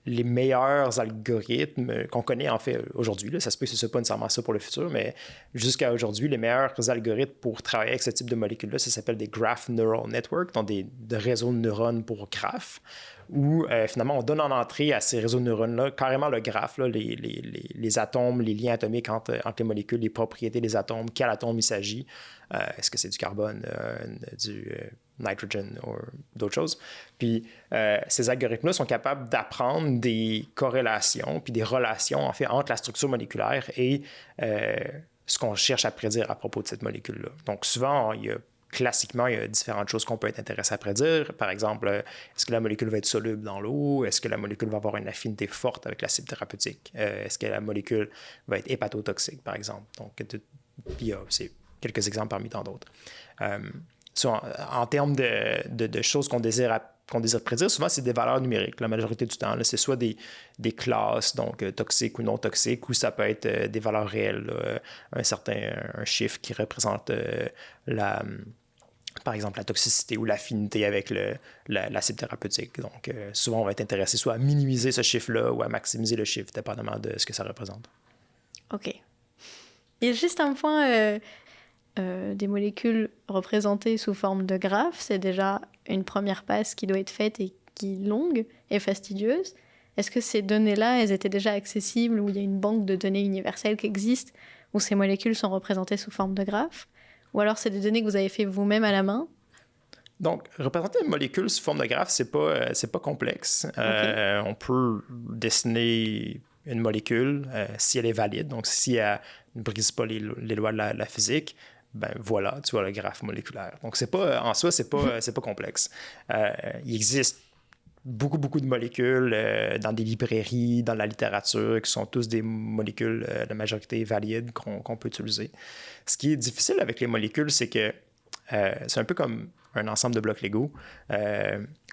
les meilleurs algorithmes qu'on connaît en fait aujourd'hui, là, ça se peut que ce ne soit pas nécessairement ça pour le futur, mais jusqu'à aujourd'hui, les meilleurs algorithmes pour travailler avec ce type de molécules-là, ça s'appelle des Graph Neural Network, donc des réseaux de neurones pour graphes, où finalement on donne en entrée à ces réseaux de neurones-là carrément le graphe, là, les atomes, les liens atomiques entre les molécules, les propriétés des atomes, quel atome il s'agit, est-ce que c'est du carbone, du nitrogen ou d'autres choses. Puis ces algorithmes-là sont capables d'apprendre des corrélations puis des relations en fait entre la structure moléculaire et ce qu'on cherche à prédire à propos de cette molécule-là. Donc souvent, classiquement, il y a différentes choses qu'on peut être intéressé à prédire. Par exemple, est-ce que la molécule va être soluble dans l'eau? Est-ce que la molécule va avoir une affinité forte avec la cible thérapeutique? Est-ce que la molécule va être hépatotoxique, par exemple? Donc, c'est quelques exemples parmi tant d'autres. En termes de choses qu'on désire prédire, souvent, c'est des valeurs numériques. La majorité du temps, là, c'est soit des classes, donc toxiques ou non toxiques, ou ça peut être des valeurs réelles, un chiffre qui représente par exemple, la toxicité ou l'affinité avec la cible thérapeutique. Donc, souvent, on va être intéressé soit à minimiser ce chiffre-là ou à maximiser le chiffre, dépendamment de ce que ça représente. OK. Il y a juste un point... des molécules représentées sous forme de graphes, c'est déjà une première passe qui doit être faite et qui est longue et fastidieuse. Est-ce que ces données-là, elles étaient déjà accessibles, où il y a une banque de données universelle qui existe, où ces molécules sont représentées sous forme de graphes? Ou alors c'est des données que vous avez fait vous-même à la main? Donc, représenter une molécule sous forme de graphe, c'est pas complexe. Okay. On peut dessiner une molécule si elle est valide, donc si elle ne brise pas les lois de la physique. Ben voilà, tu vois le graphe moléculaire. Donc, en soi, c'est pas complexe. Il existe beaucoup de molécules dans des librairies, dans la littérature, qui sont tous des molécules de majorité valides qu'on peut utiliser. Ce qui est difficile avec les molécules, c'est que c'est un peu comme un ensemble de blocs Lego.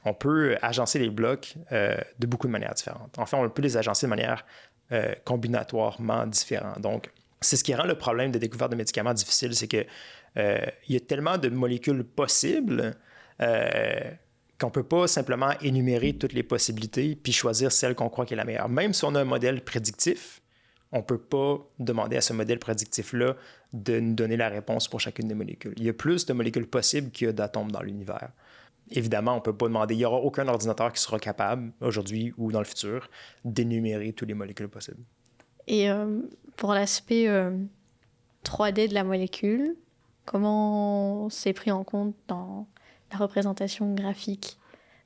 On peut agencer les blocs de beaucoup de manières différentes. En fait, on peut les agencer de manière combinatoirement différente. Donc, c'est ce qui rend le problème de découverte de médicaments difficile, c'est que il y a tellement de molécules possibles qu'on ne peut pas simplement énumérer toutes les possibilités puis choisir celle qu'on croit qui est la meilleure. Même si on a un modèle prédictif, on ne peut pas demander à ce modèle prédictif-là de nous donner la réponse pour chacune des molécules. Il y a plus de molécules possibles qu'il y a d'atomes dans l'univers. Évidemment, on ne peut pas demander, il n'y aura aucun ordinateur qui sera capable, aujourd'hui ou dans le futur, d'énumérer toutes les molécules possibles. Et pour l'aspect 3D de la molécule, comment c'est pris en compte dans la représentation graphique?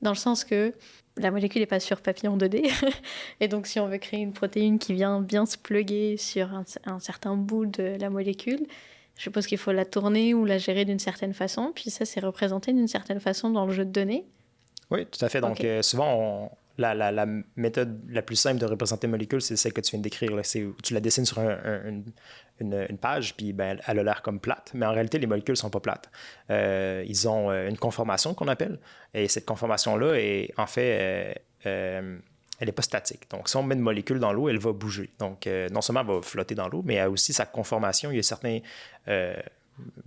Dans le sens que la molécule n'est pas sur papier en 2D. Et donc, si on veut créer une protéine qui vient bien se plugger sur un certain bout de la molécule, je suppose qu'il faut la tourner ou la gérer d'une certaine façon. Puis ça, c'est représenté d'une certaine façon dans le jeu de données. Oui, tout à fait. Donc, souvent, la méthode la plus simple de représenter une molécule, c'est celle que tu viens de décrire. Là. Tu la dessines sur une page, puis ben, elle a l'air comme plate. Mais en réalité, les molécules ne sont pas plates. Ils ont une conformation qu'on appelle. Et cette conformation-là, en fait, elle n'est pas statique. Donc, si on met une molécule dans l'eau, elle va bouger. Donc, non seulement elle va flotter dans l'eau, mais elle a aussi sa conformation. Il y a certains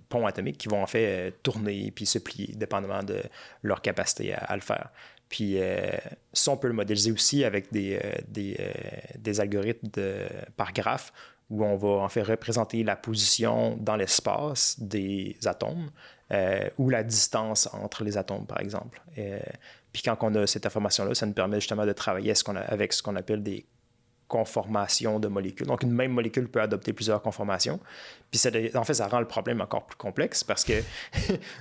ponts atomiques qui vont en fait tourner puis se plier, dépendamment de leur capacité à le faire. Puis ça, on peut le modéliser aussi avec des algorithmes par graphe où on va en fait représenter la position dans l'espace des atomes ou la distance entre les atomes, par exemple. Puis quand on a cette information-là, ça nous permet justement de travailler avec ce qu'on appelle des conformations de molécules. Donc, une même molécule peut adopter plusieurs conformations. Puis, en fait, ça rend le problème encore plus complexe parce que,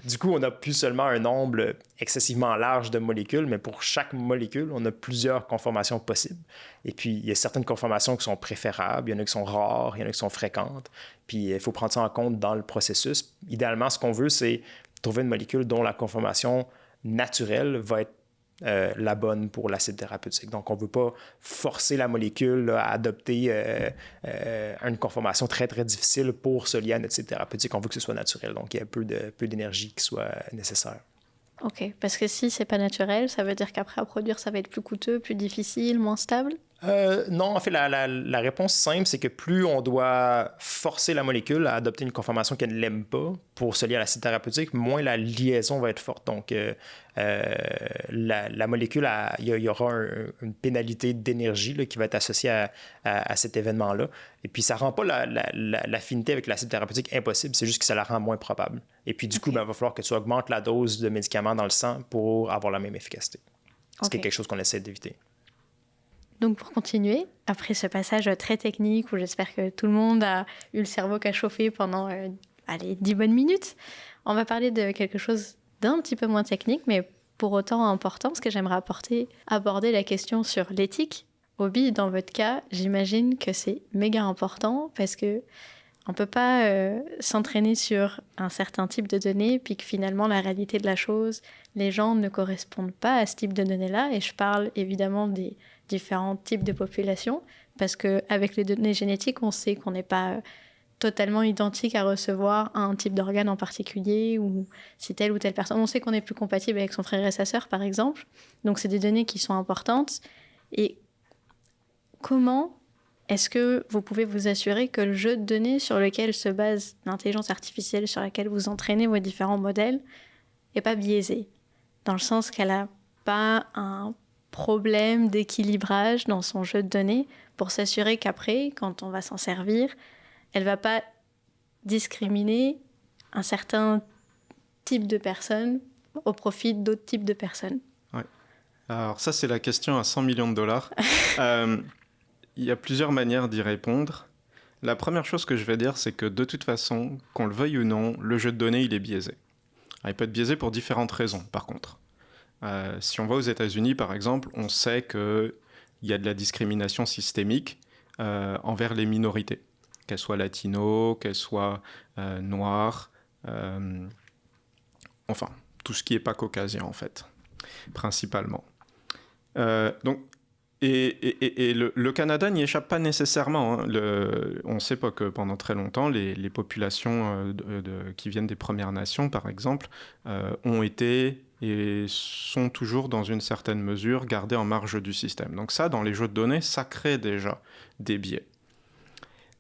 du coup, on n'a plus seulement un nombre excessivement large de molécules, mais pour chaque molécule, on a plusieurs conformations possibles. Et puis, il y a certaines conformations qui sont préférables, il y en a qui sont rares, il y en a qui sont fréquentes. Puis, il faut prendre ça en compte dans le processus. Idéalement, ce qu'on veut, c'est trouver une molécule dont la conformation naturelle va être la bonne pour l'acide thérapeutique. Donc, on ne veut pas forcer la molécule à adopter une conformation très, très difficile pour se lier à notre acide thérapeutique. On veut que ce soit naturel, donc il y a peu d'énergie qui soit nécessaire. OK, parce que si c'est pas naturel, ça veut dire qu'après à produire, ça va être plus coûteux, plus difficile, moins stable? Non, en fait, la réponse simple, c'est que plus on doit forcer la molécule à adopter une conformation qu'elle n'aime pas pour se lier à l'acide thérapeutique, moins la liaison va être forte. Donc, la molécule, il y aura une pénalité d'énergie là, qui va être associée à cet événement-là. Et puis, ça ne rend pas l'affinité avec l'acide thérapeutique impossible, c'est juste que ça la rend moins probable. Et puis, du coup, il va falloir que tu augmentes la dose de médicaments dans le sang pour avoir la même efficacité. Ce qui est quelque chose qu'on essaie d'éviter. Donc pour continuer, après ce passage très technique où j'espère que tout le monde a eu le cerveau qu'à chauffer pendant 10 bonnes minutes, on va parler de quelque chose d'un petit peu moins technique, mais pour autant important, parce que j'aimerais aborder la question sur l'éthique. Obi, dans votre cas, j'imagine que c'est méga important parce que on ne peut pas s'entraîner sur un certain type de données, puis que finalement, la réalité de la chose, les gens ne correspondent pas à ce type de données-là. Et je parle évidemment des différents types de populations, parce qu'avec les données génétiques, on sait qu'on n'est pas totalement identique à recevoir un type d'organe en particulier, ou si telle ou telle personne. On sait qu'on est plus compatible avec son frère et sa sœur, par exemple. Donc, c'est des données qui sont importantes. Et comment est-ce que vous pouvez vous assurer que le jeu de données sur lequel se base l'intelligence artificielle, sur laquelle vous entraînez vos différents modèles, n'est pas biaisé? Dans le sens qu'elle n'a pas un problème d'équilibrage dans son jeu de données pour s'assurer qu'après, quand on va s'en servir, elle ne va pas discriminer un certain type de personnes au profit d'autres types de personnes. Ouais. Alors ça, c'est la question à 100 millions de dollars. Il y a plusieurs manières d'y répondre. La première chose que je vais dire, c'est que de toute façon, qu'on le veuille ou non, le jeu de données, il est biaisé. Alors, il peut être biaisé pour différentes raisons, par contre. Si on va aux États-Unis, par exemple, on sait qu'il y a de la discrimination systémique envers les minorités, qu'elles soient latino, qu'elles soient noires, enfin, tout ce qui n'est pas caucasien, en fait, principalement. Donc, et le Canada n'y échappe pas nécessairement. Hein. On sait pas que pendant très longtemps, les populations qui viennent des Premières Nations, par exemple, ont été et sont toujours dans une certaine mesure gardées en marge du système. Donc ça, dans les jeux de données, ça crée déjà des biais.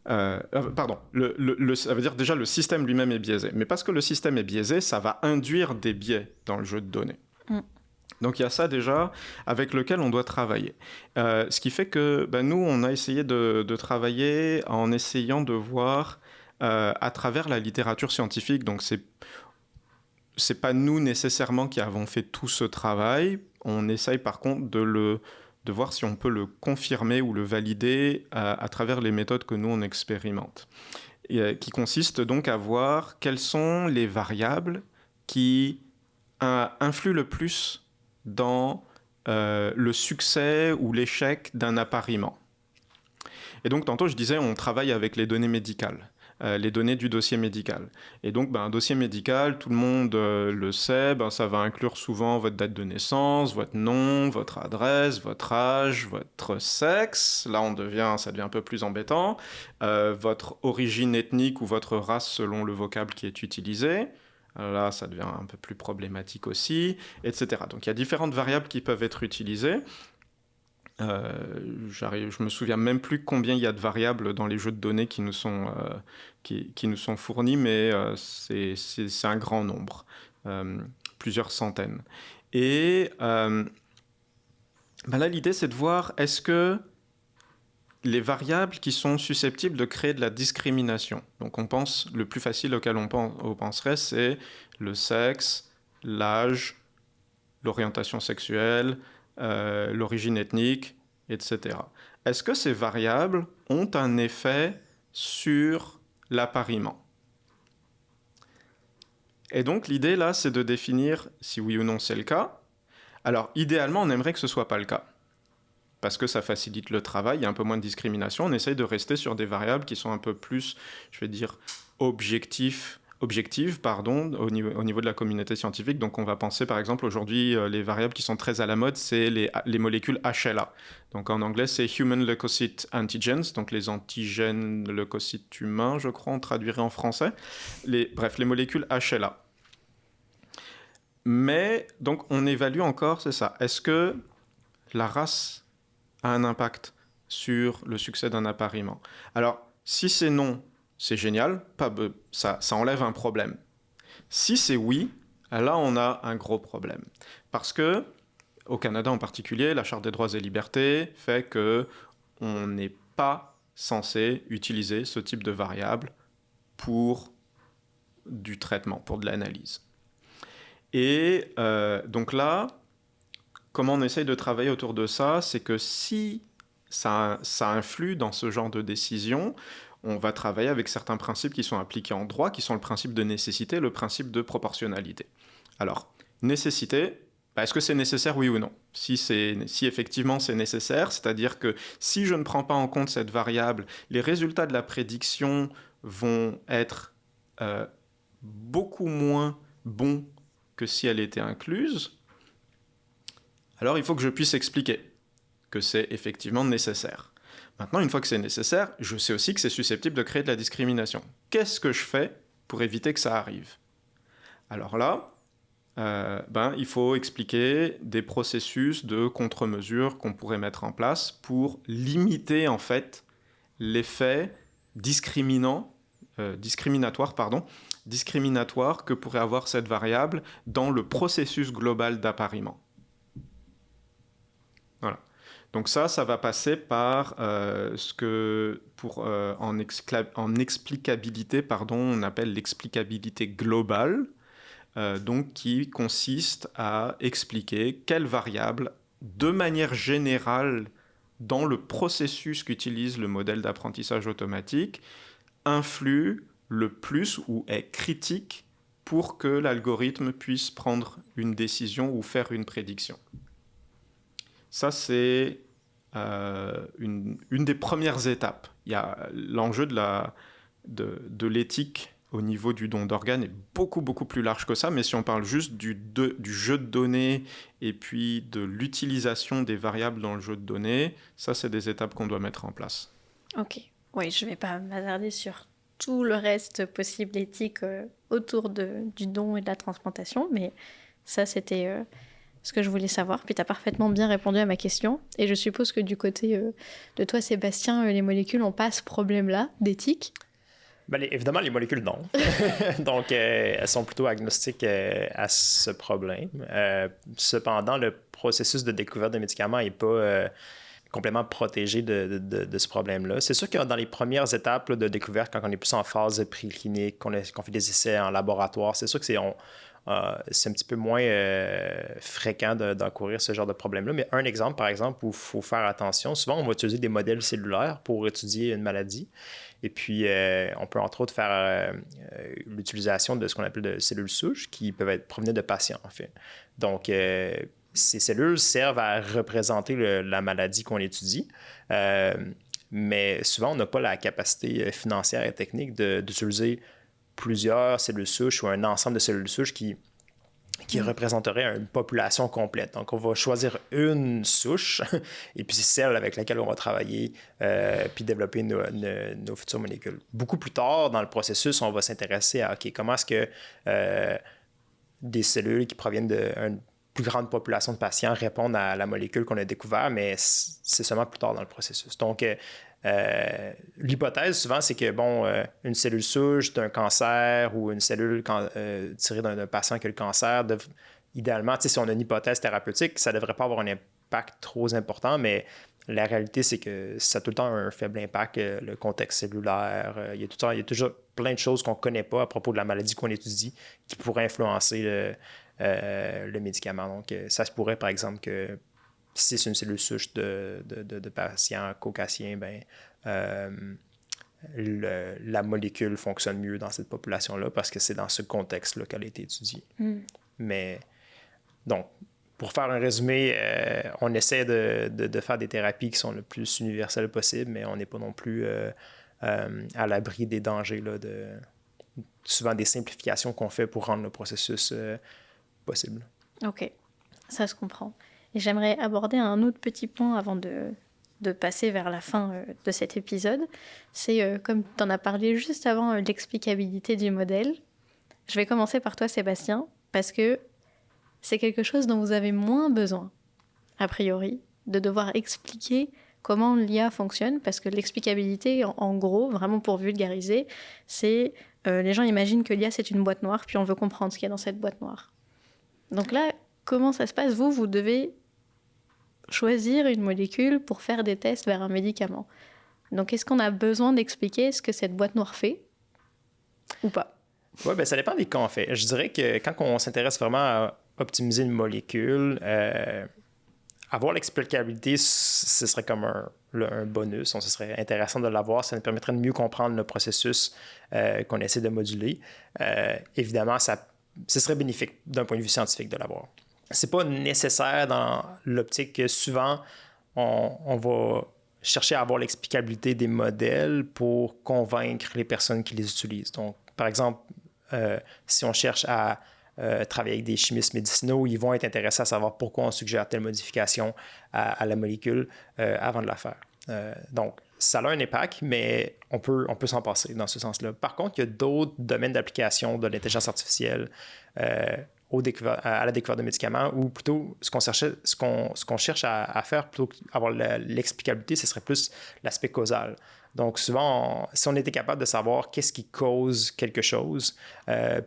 Ça veut dire déjà le système lui-même est biaisé. Mais parce que le système est biaisé, ça va induire des biais dans le jeu de données. Donc il y a ça déjà avec lequel on doit travailler. Ce qui fait que nous, on a essayé de travailler en essayant de voir à travers la littérature scientifique. Donc c'est pas nous nécessairement qui avons fait tout ce travail. On essaye par contre de voir si on peut le confirmer ou le valider à travers les méthodes que nous on expérimente. Qui consiste donc à voir quelles sont les variables qui influent le plus dans le succès ou l'échec d'un appariement. Et donc, tantôt, je disais, on travaille avec les données médicales, les données du dossier médical. Et donc, un dossier médical, tout le monde le sait, ça va inclure souvent votre date de naissance, votre nom, votre adresse, votre âge, votre sexe. Là, ça devient un peu plus embêtant. Votre origine ethnique ou votre race selon le vocable qui est utilisé. Là, ça devient un peu plus problématique aussi, etc. Donc, il y a différentes variables qui peuvent être utilisées. Je me souviens même plus combien il y a de variables dans les jeux de données qui nous sont fournis, mais c'est un grand nombre, plusieurs centaines. Et là, l'idée, c'est de voir est-ce que les variables qui sont susceptibles de créer de la discrimination. Donc on pense, le plus facile auquel on penserait, c'est le sexe, l'âge, l'orientation sexuelle, l'origine ethnique, etc. est-ce que ces variables ont un effet sur l'appariement? Et donc l'idée là, c'est de définir si oui ou non c'est le cas. Alors idéalement, on aimerait que ce ne soit pas le cas, parce que ça facilite le travail, il y a un peu moins de discrimination. On essaye de rester sur des variables qui sont un peu plus, je vais dire, objectives au niveau de la communauté scientifique. Donc on va penser par exemple aujourd'hui, les variables qui sont très à la mode, c'est les molécules HLA. Donc en anglais c'est Human Leukocyte Antigens, donc les antigènes leucocytes humains, je crois, on traduirait en français. Bref, les molécules HLA. Mais donc on évalue encore, c'est ça, est-ce que la race a un impact sur le succès d'un appariement? Alors si c'est non, c'est génial, ça enlève un problème. Si c'est oui, là on a un gros problème. Parce que, au Canada en particulier, la Charte des droits et libertés fait qu'on n'est pas censé utiliser ce type de variable pour du traitement, pour de l'analyse. Et donc là, comment on essaye de travailler autour de ça, c'est que si ça influe dans ce genre de décision, on va travailler avec certains principes qui sont appliqués en droit, qui sont le principe de nécessité et le principe de proportionnalité. Alors, nécessité, est-ce que c'est nécessaire, oui ou non? Si effectivement c'est nécessaire, c'est-à-dire que si je ne prends pas en compte cette variable, les résultats de la prédiction vont être beaucoup moins bons que si elle était incluse, alors il faut que je puisse expliquer que c'est effectivement nécessaire. Maintenant, une fois que c'est nécessaire, je sais aussi que c'est susceptible de créer de la discrimination. Qu'est-ce que je fais pour éviter que ça arrive? Alors là, il faut expliquer des processus de contre-mesures qu'on pourrait mettre en place pour limiter en fait l'effet discriminatoire que pourrait avoir cette variable dans le processus global d'appariement. Voilà. Donc ça va passer par ce que en explicabilité, on appelle l'explicabilité globale, donc qui consiste à expliquer quelle variable, de manière générale, dans le processus qu'utilise le modèle d'apprentissage automatique, influe le plus ou est critique pour que l'algorithme puisse prendre une décision ou faire une prédiction. Ça, c'est une des premières étapes. Il y a l'enjeu de l'éthique au niveau du don d'organes est beaucoup, beaucoup plus large que ça, mais si on parle juste du jeu de données et puis de l'utilisation des variables dans le jeu de données, ça, c'est des étapes qu'on doit mettre en place. Ok. Oui, je ne vais pas m'attarder sur tout le reste possible éthique autour du don et de la transplantation, mais ça, c'était ce que je voulais savoir. Puis tu as parfaitement bien répondu à ma question. Et je suppose que du côté de toi, Sébastien, les molécules n'ont pas ce problème-là d'éthique? Évidemment, les molécules, non. Donc, elles sont plutôt agnostiques à ce problème. Cependant, le processus de découverte de médicaments n'est pas complètement protégé de ce problème-là. C'est sûr que dans les premières étapes là, de découverte, quand on est plus en phase préclinique, qu'on fait des essais en laboratoire, c'est sûr que c'est un petit peu moins fréquent d'encourir ce genre de problème-là. Mais un exemple, par exemple, où il faut faire attention, souvent on va utiliser des modèles cellulaires pour étudier une maladie. Et puis, on peut entre autres faire l'utilisation de ce qu'on appelle de cellules souches qui peuvent provenir de patients, en fait. Donc, ces cellules servent à représenter la maladie qu'on étudie, mais souvent, on n'a pas la capacité financière et technique d'utiliser plusieurs cellules souches ou un ensemble de cellules souches qui représenterait une population complète. Donc, on va choisir une souche et puis c'est celle avec laquelle on va travailler puis développer nos futures molécules. Beaucoup plus tard dans le processus, on va s'intéresser à comment est-ce que des cellules qui proviennent d'une plus grande population de patients répondent à la molécule qu'on a découverte, mais c'est seulement plus tard dans le processus. Donc, l'hypothèse, souvent, c'est que, une cellule souche d'un cancer ou une cellule tirée d'un patient qui a le cancer, idéalement, si on a une hypothèse thérapeutique, ça ne devrait pas avoir un impact trop important, mais la réalité, c'est que ça a tout le temps un faible impact, le contexte cellulaire. Il y a toujours plein de choses qu'on ne connaît pas à propos de la maladie qu'on étudie qui pourraient influencer le médicament. Donc, ça se pourrait, par exemple, que si c'est une cellule souche de patients caucasiens, la molécule fonctionne mieux dans cette population-là parce que c'est dans ce contexte-là qu'elle a été étudiée. Mais donc, pour faire un résumé, on essaie de faire des thérapies qui sont le plus universelles possible, mais on n'est pas non plus à l'abri des dangers, là, souvent des simplifications qu'on fait pour rendre le processus possible. OK, ça se comprend. Et j'aimerais aborder un autre petit point avant de passer vers la fin de cet épisode. C'est, comme tu en as parlé juste avant, l'explicabilité du modèle. Je vais commencer par toi, Sébastien, parce que c'est quelque chose dont vous avez moins besoin, a priori, de devoir expliquer comment l'IA fonctionne, parce que l'explicabilité, en gros, vraiment pour vulgariser, c'est les gens imaginent que l'IA, c'est une boîte noire, puis on veut comprendre ce qu'il y a dans cette boîte noire. Donc là, comment ça se passe? Vous devez choisir une molécule pour faire des tests vers un médicament. Donc, est-ce qu'on a besoin d'expliquer ce que cette boîte noire fait ou pas? Oui, ça dépend des cas, en fait. Je dirais que quand on s'intéresse vraiment à optimiser une molécule, avoir l'explicabilité, ce serait comme un bonus. Ce serait intéressant de l'avoir. Ça nous permettrait de mieux comprendre le processus qu'on essaie de moduler. Évidemment, ce serait bénéfique d'un point de vue scientifique de l'avoir. C'est pas nécessaire dans l'optique que souvent, on va chercher à avoir l'explicabilité des modèles pour convaincre les personnes qui les utilisent. Donc, par exemple, si on cherche à travailler avec des chimistes médicinaux, ils vont être intéressés à savoir pourquoi on suggère telle modification à la molécule avant de la faire. Donc, ça a un impact, mais on peut s'en passer dans ce sens-là. Par contre, il y a d'autres domaines d'application de l'intelligence artificielle à la découverte de médicaments, ou plutôt ce qu'on cherche à faire, plutôt qu'avoir l'explicabilité, ce serait plus l'aspect causal. Donc souvent, si on était capable de savoir qu'est-ce qui cause quelque chose,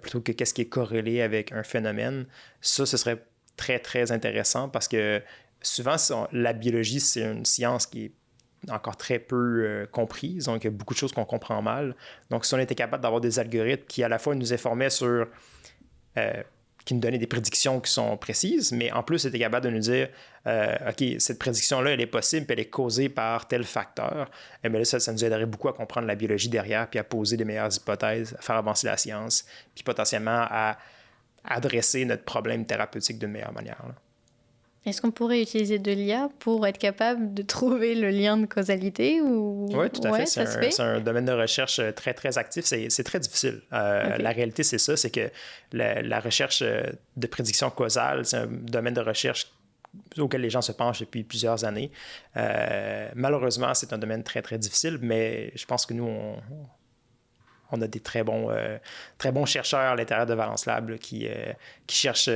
plutôt que qu'est-ce qui est corrélé avec un phénomène, ce serait très, très intéressant parce que souvent, la biologie, c'est une science qui est encore très peu comprise, donc il y a beaucoup de choses qu'on comprend mal. Donc si on était capable d'avoir des algorithmes qui à la fois nous informaient sur... qui nous donnaient des prédictions qui sont précises, mais en plus, était capable de nous dire OK, cette prédiction-là, elle est possible, puis elle est causée par tel facteur. Et bien là, ça nous aiderait beaucoup à comprendre la biologie derrière, puis à poser des meilleures hypothèses, à faire avancer la science, puis potentiellement à adresser notre problème thérapeutique d'une meilleure manière. Là. Est-ce qu'on pourrait utiliser de l'IA pour être capable de trouver le lien de causalité ou... Oui, tout à fait. C'est un domaine de recherche très, très actif. C'est très difficile. Okay. La réalité, c'est ça, c'est que la recherche de prédiction causale, c'est un domaine de recherche auquel les gens se penchent depuis plusieurs années. Malheureusement, c'est un domaine très, très difficile, mais je pense que nous, on a des très bons chercheurs à l'intérieur de Valence Lab là, qui cherchent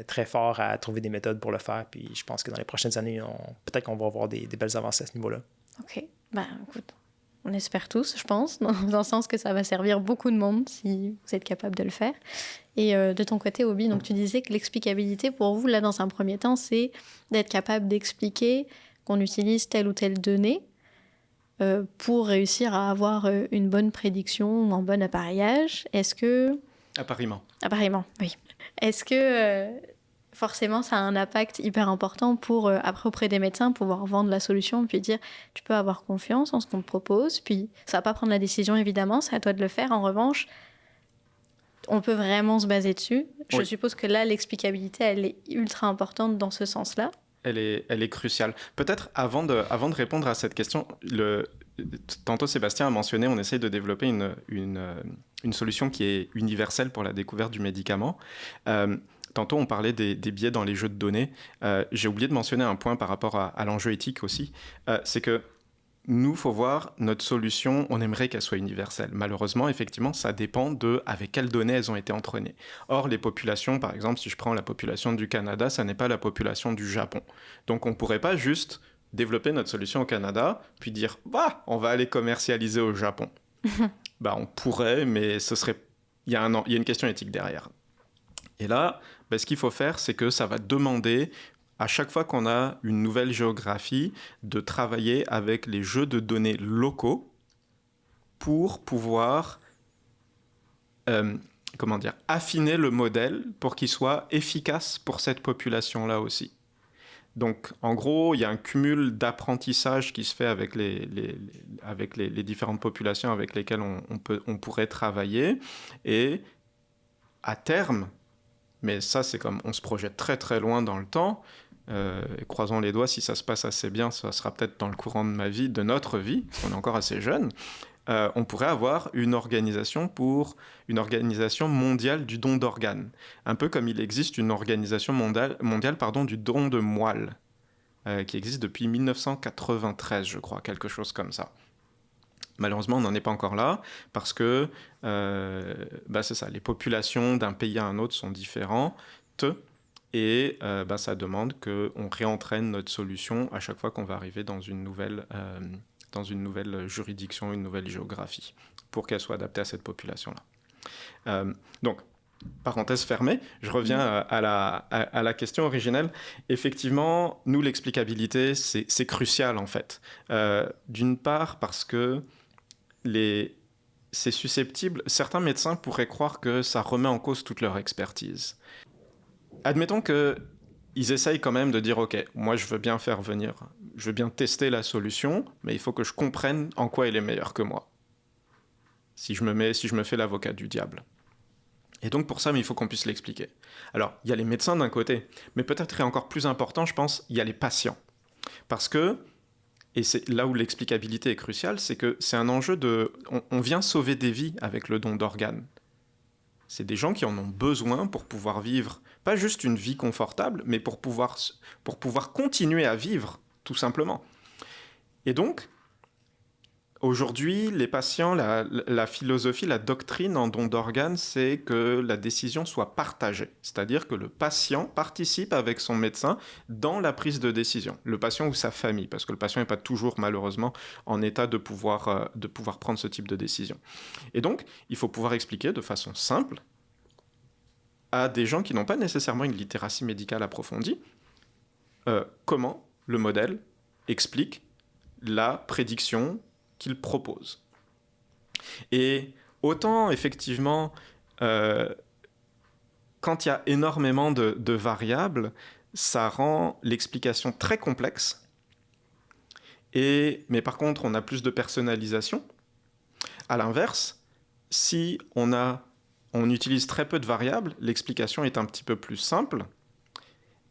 très fort à trouver des méthodes pour le faire. Puis je pense que dans les prochaines années, peut-être qu'on va avoir des belles avancées à ce niveau-là. OK. Écoute, on espère tous, je pense, dans le sens que ça va servir beaucoup de monde si vous êtes capable de le faire. Et de ton côté, Obi, donc tu disais que l'explicabilité pour vous, là, dans un premier temps, c'est d'être capable d'expliquer qu'on utilise telle ou telle donnée pour réussir à avoir une bonne prédiction ou un bon appareillage. Est-ce que... Appareillement, oui. Est-ce que forcément ça a un impact hyper important pour, après auprès des médecins, pouvoir vendre la solution, puis dire tu peux avoir confiance en ce qu'on te propose, puis ça va pas prendre la décision évidemment, c'est à toi de le faire. En revanche, on peut vraiment se baser dessus. Je suppose que là, l'explicabilité, elle est ultra importante dans ce sens-là. Elle est cruciale. Peut-être avant de répondre à cette question, tantôt Sébastien a mentionné, on essaye de développer une solution qui est universelle pour la découverte du médicament. Tantôt on parlait des biais dans les jeux de données. J'ai oublié de mentionner un point par rapport à l'enjeu éthique aussi. C'est que nous, il faut voir notre solution, on aimerait qu'elle soit universelle. Malheureusement, effectivement, ça dépend de avec quelles données elles ont été entraînées. Or, les populations, par exemple, si je prends la population du Canada, ça n'est pas la population du Japon. Donc, on ne pourrait pas juste développer notre solution au Canada, puis dire « bah, on va aller commercialiser au Japon ». On pourrait, mais il y a une question éthique derrière. Et là, ce qu'il faut faire, c'est que ça va demander... à chaque fois qu'on a une nouvelle géographie, de travailler avec les jeux de données locaux pour pouvoir affiner le modèle pour qu'il soit efficace pour cette population-là aussi. Donc, en gros, il y a un cumul d'apprentissage qui se fait avec les différentes populations avec lesquelles on pourrait travailler. Et à terme, mais ça, c'est comme on se projette très très loin dans le temps, croisons les doigts, si ça se passe assez bien, ça sera peut-être dans le courant de ma vie, de notre vie, parce qu'on est encore assez jeune, on pourrait avoir une organisation mondiale du don d'organes. Un peu comme il existe une organisation mondiale du don de moelle, qui existe depuis 1993, je crois, quelque chose comme ça. Malheureusement, on n'en est pas encore là, parce que c'est ça, les populations d'un pays à un autre sont différentes, et ça demande qu'on réentraîne notre solution à chaque fois qu'on va arriver dans une nouvelle juridiction, une nouvelle géographie, pour qu'elle soit adaptée à cette population-là. Donc, parenthèse fermée, je reviens à la question originelle. Effectivement, nous, l'explicabilité, c'est crucial, en fait. D'une part, parce que c'est susceptible. Certains médecins pourraient croire que ça remet en cause toute leur expertise. Admettons qu'ils essayent quand même de dire « Ok, moi, je veux bien tester la solution, mais il faut que je comprenne en quoi elle est meilleure que moi. » Si je me fais l'avocat du diable. Et donc, pour ça, il faut qu'on puisse l'expliquer. Alors, il y a les médecins d'un côté, mais peut-être et encore plus important, je pense, il y a les patients. Parce que, et c'est là où l'explicabilité est cruciale, c'est que c'est un enjeu on vient sauver des vies avec le don d'organes. C'est des gens qui en ont besoin pour pouvoir vivre, pas juste une vie confortable, mais pour pouvoir continuer à vivre, tout simplement. Et donc, aujourd'hui, les patients, la philosophie, la doctrine en don d'organes, c'est que la décision soit partagée. C'est-à-dire que le patient participe avec son médecin dans la prise de décision. Le patient ou sa famille, parce que le patient n'est pas toujours, malheureusement, en état de pouvoir prendre ce type de décision. Et donc, il faut pouvoir expliquer de façon simple à des gens qui n'ont pas nécessairement une littératie médicale approfondie comment le modèle explique la prédiction qu'il propose. Et autant, effectivement, quand il y a énormément de variables, ça rend l'explication très complexe. Mais par contre, on a plus de personnalisation. À l'inverse, si on utilise très peu de variables, l'explication est un petit peu plus simple.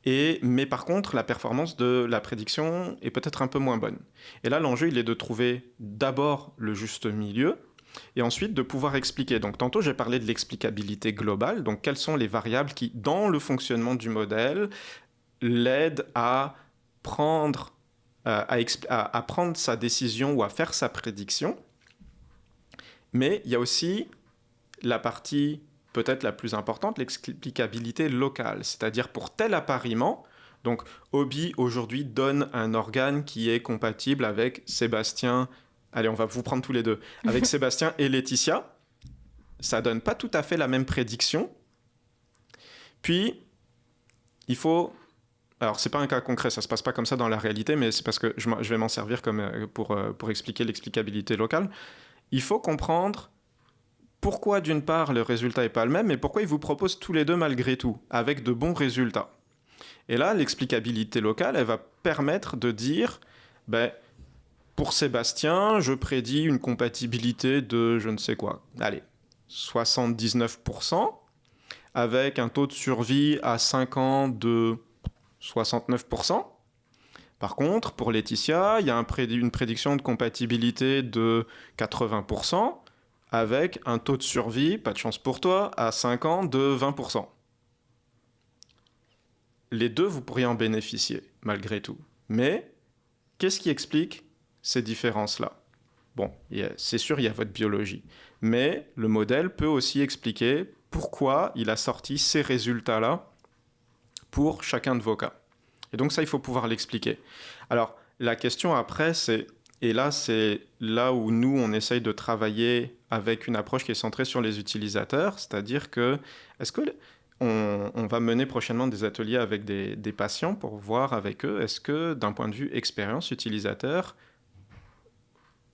Mais par contre, la performance de la prédiction est peut-être un peu moins bonne. Et là, l'enjeu, il est de trouver d'abord le juste milieu et ensuite de pouvoir expliquer. Donc, tantôt, j'ai parlé de l'explicabilité globale. Donc, quelles sont les variables qui, dans le fonctionnement du modèle, l'aident à prendre sa décision ou à faire sa prédiction. Mais il y a aussi la partie peut-être la plus importante, l'explicabilité locale. C'est-à-dire pour tel appariement, donc Obi aujourd'hui donne un organe qui est compatible avec Sébastien, allez on va vous prendre tous les deux, avec Sébastien et Laetitia, ça donne pas tout à fait la même prédiction. Puis, il faut... Alors, c'est pas un cas concret, ça se passe pas comme ça dans la réalité, mais c'est parce que je vais m'en servir pour expliquer l'explicabilité locale. Il faut comprendre pourquoi, d'une part, le résultat n'est pas le même, et pourquoi ils vous proposent tous les deux malgré tout, avec de bons résultats. Et là, l'explicabilité locale, elle va permettre de dire, pour Sébastien, je prédis une compatibilité de je ne sais quoi. Allez, 79%, avec un taux de survie à 5 ans de 69%. Par contre, pour Laetitia, il y a une prédiction de compatibilité de 80%, avec un taux de survie, pas de chance pour toi, à 5 ans de 20%. Les deux, vous pourriez en bénéficier, malgré tout. Mais, qu'est-ce qui explique ces différences-là ? Bon, c'est sûr, il y a votre biologie. Mais le modèle peut aussi expliquer pourquoi il a sorti ces résultats-là pour chacun de vos cas. Et donc ça, il faut pouvoir l'expliquer. Alors, la question après, c'est là où nous, on essaye de travailler avec une approche qui est centrée sur les utilisateurs, c'est-à-dire que, est-ce qu'on va mener prochainement des ateliers avec des patients pour voir avec eux, est-ce que d'un point de vue expérience utilisateur,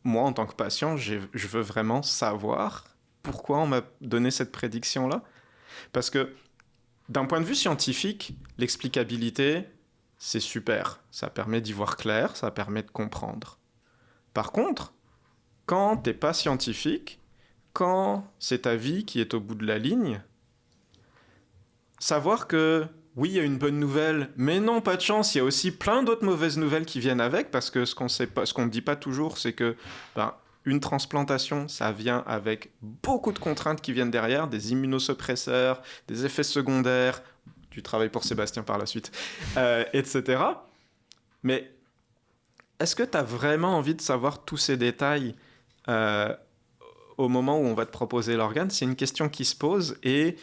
moi, en tant que patient, je veux vraiment savoir pourquoi on m'a donné cette prédiction-là. Parce que d'un point de vue scientifique, l'explicabilité, c'est super. Ça permet d'y voir clair, ça permet de comprendre. Par contre, quand t'es pas scientifique, quand c'est ta vie qui est au bout de la ligne, savoir que oui, il y a une bonne nouvelle, mais non, pas de chance, il y a aussi plein d'autres mauvaises nouvelles qui viennent avec, parce que ce qu'on ne dit pas toujours, c'est que une transplantation, ça vient avec beaucoup de contraintes qui viennent derrière, des immunosuppresseurs, des effets secondaires, du travail pour Sébastien par la suite, etc. Mais est-ce que tu as vraiment envie de savoir tous ces détails au moment où on va te proposer l'organe? C'est une question qui se pose et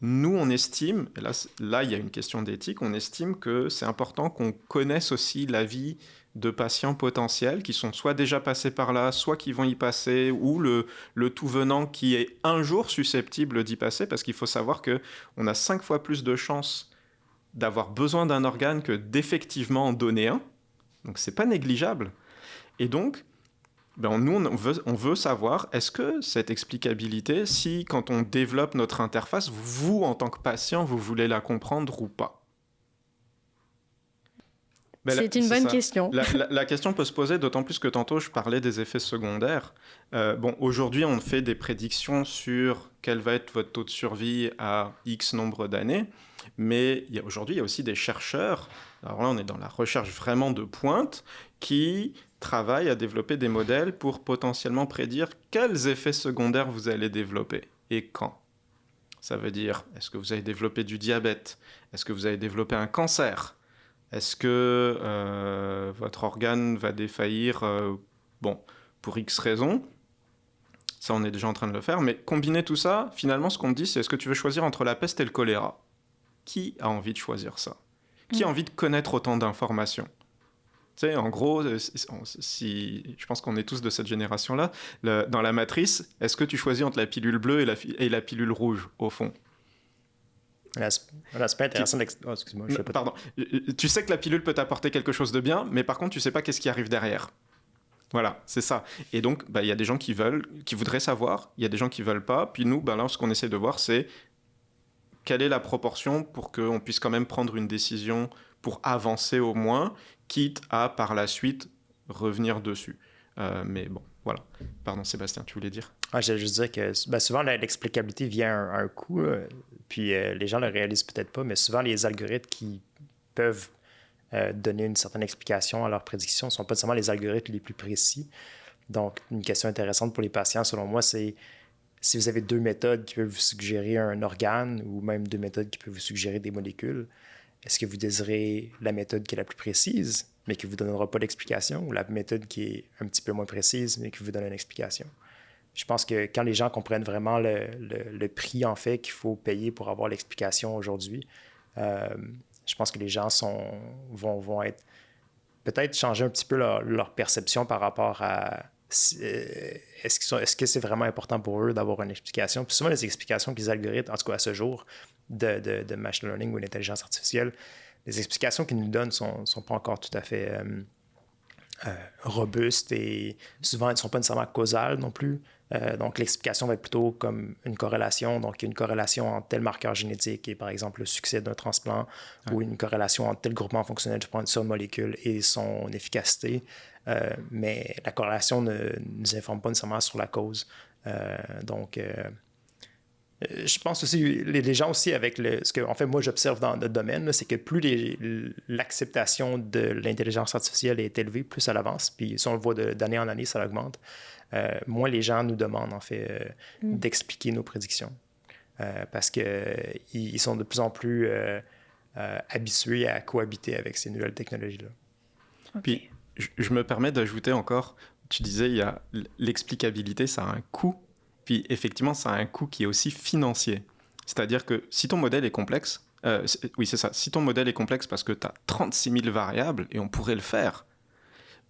nous, on estime, et là, il y a une question d'éthique, on estime que c'est important qu'on connaisse aussi la vie de patients potentiels qui sont soit déjà passés par là, soit qui vont y passer, ou le tout venant qui est un jour susceptible d'y passer, parce qu'il faut savoir qu'on a 5 fois plus de chances d'avoir besoin d'un organe que d'effectivement en donner un. Donc, c'est pas négligeable. Et donc, nous, on veut savoir, est-ce que cette explicabilité, si quand on développe notre interface, vous, en tant que patient, vous voulez la comprendre ou pas? C'est une bonne question. La question peut se poser, d'autant plus que tantôt, je parlais des effets secondaires. Aujourd'hui, on fait des prédictions sur quel va être votre taux de survie à X nombre d'années, mais aujourd'hui, il y a aussi des chercheurs, alors là, on est dans la recherche vraiment de pointe, qui travaillent à développer des modèles pour potentiellement prédire quels effets secondaires vous allez développer et quand. Ça veut dire, est-ce que vous allez développer du diabète? Est-ce que vous allez développer un cancer? Est-ce que votre organe va défaillir pour X raisons? Ça, on est déjà en train de le faire. Mais combiner tout ça, finalement, ce qu'on me dit, c'est est-ce que tu veux choisir entre la peste et le choléra? Qui a envie de choisir ça? Qui a envie de connaître autant d'informations? Tu sais, en gros, je pense qu'on est tous de cette génération-là, dans la matrice, est-ce que tu choisis entre la pilule bleue et la pilule rouge, au fond? L'aspect intéressant excuse-moi, je sais pas. Pardon. Tu sais que la pilule peut t'apporter quelque chose de bien, mais par contre, tu sais pas qu'est-ce qui arrive derrière. Voilà, c'est ça. Et donc, il y a des gens qui voudraient savoir, il y a des gens qui veulent pas. Puis nous, là, ce qu'on essaie de voir, c'est quelle est la proportion pour qu'on puisse quand même prendre une décision pour avancer au moins, quitte à, par la suite, revenir dessus. Mais bon, voilà. Pardon, Sébastien, tu voulais dire? Je veux dire que souvent, l'explicabilité vient à un coût, puis les gens ne le réalisent peut-être pas, mais souvent, les algorithmes qui peuvent donner une certaine explication à leurs prédictions ne sont pas nécessairement les algorithmes les plus précis. Donc, une question intéressante pour les patients, selon moi, c'est si vous avez 2 méthodes qui peuvent vous suggérer un organe ou même 2 méthodes qui peuvent vous suggérer des molécules, est-ce que vous désirez la méthode qui est la plus précise, mais qui ne vous donnera pas d'explication, ou la méthode qui est un petit peu moins précise, mais qui vous donne une explication? Je pense que quand les gens comprennent vraiment le prix, en fait, qu'il faut payer pour avoir l'explication aujourd'hui, je pense que les gens vont être peut-être changer un petit peu leur perception par rapport à est-ce que c'est vraiment important pour eux d'avoir une explication. Puis souvent, les explications que les algorithmes, en tout cas à ce jour, de machine learning ou d'intelligence artificielle, les explications qu'ils nous donnent ne sont pas encore tout à fait robustes et souvent, elles ne sont pas nécessairement causales non plus. Donc, l'explication va être plutôt comme une corrélation. Donc, il y a une corrélation entre tel marqueur génétique et, par exemple, le succès d'un transplant ou une corrélation entre tel groupement fonctionnel de seule molécule et son efficacité. Mais la corrélation ne nous informe pas nécessairement sur la cause. Je pense aussi, les gens aussi avec ce que, en fait, moi, j'observe dans le domaine, là, c'est que plus l'acceptation de l'intelligence artificielle est élevée, plus elle avance. Puis si on le voit d'année en année, ça augmente. Moins les gens nous demandent, en fait, d'expliquer nos prédictions. Parce qu'ils sont de plus en plus habitués à cohabiter avec ces nouvelles technologies-là. Okay. Puis, je me permets d'ajouter encore, tu disais, il y a l'explicabilité, ça a un coût. Puis effectivement, ça a un coût qui est aussi financier. C'est-à-dire que si ton modèle est complexe, si ton modèle est complexe parce que tu as 36 000 variables, et on pourrait le faire,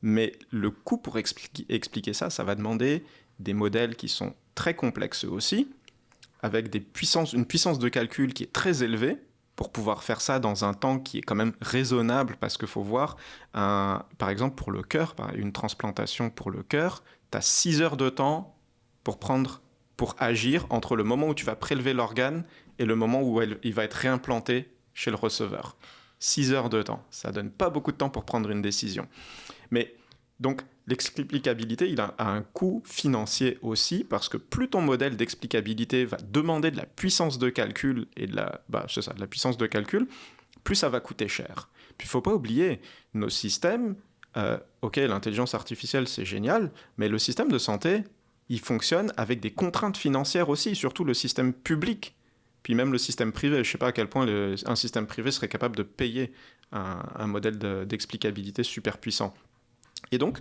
mais le coût pour expliquer ça, ça va demander des modèles qui sont très complexes eux aussi, avec une puissance de calcul qui est très élevée, pour pouvoir faire ça dans un temps qui est quand même raisonnable, parce qu'il faut voir, par exemple pour le cœur, une transplantation pour le cœur, tu as 6 heures de temps pour agir entre le moment où tu vas prélever l'organe et le moment où il va être réimplanté chez le receveur. 6 heures de temps. Ça donne pas beaucoup de temps pour prendre une décision. Mais donc, l'explicabilité, il a un coût financier aussi, parce que plus ton modèle d'explicabilité va demander de la puissance de calcul et de la puissance de calcul, plus ça va coûter cher. Puis il ne faut pas oublier, nos systèmes, ok, l'intelligence artificielle, c'est génial, mais le système de santé, il fonctionne avec des contraintes financières aussi, surtout le système public, puis même le système privé. Je ne sais pas à quel point un système privé serait capable de payer un modèle d'explicabilité super puissant. Et donc,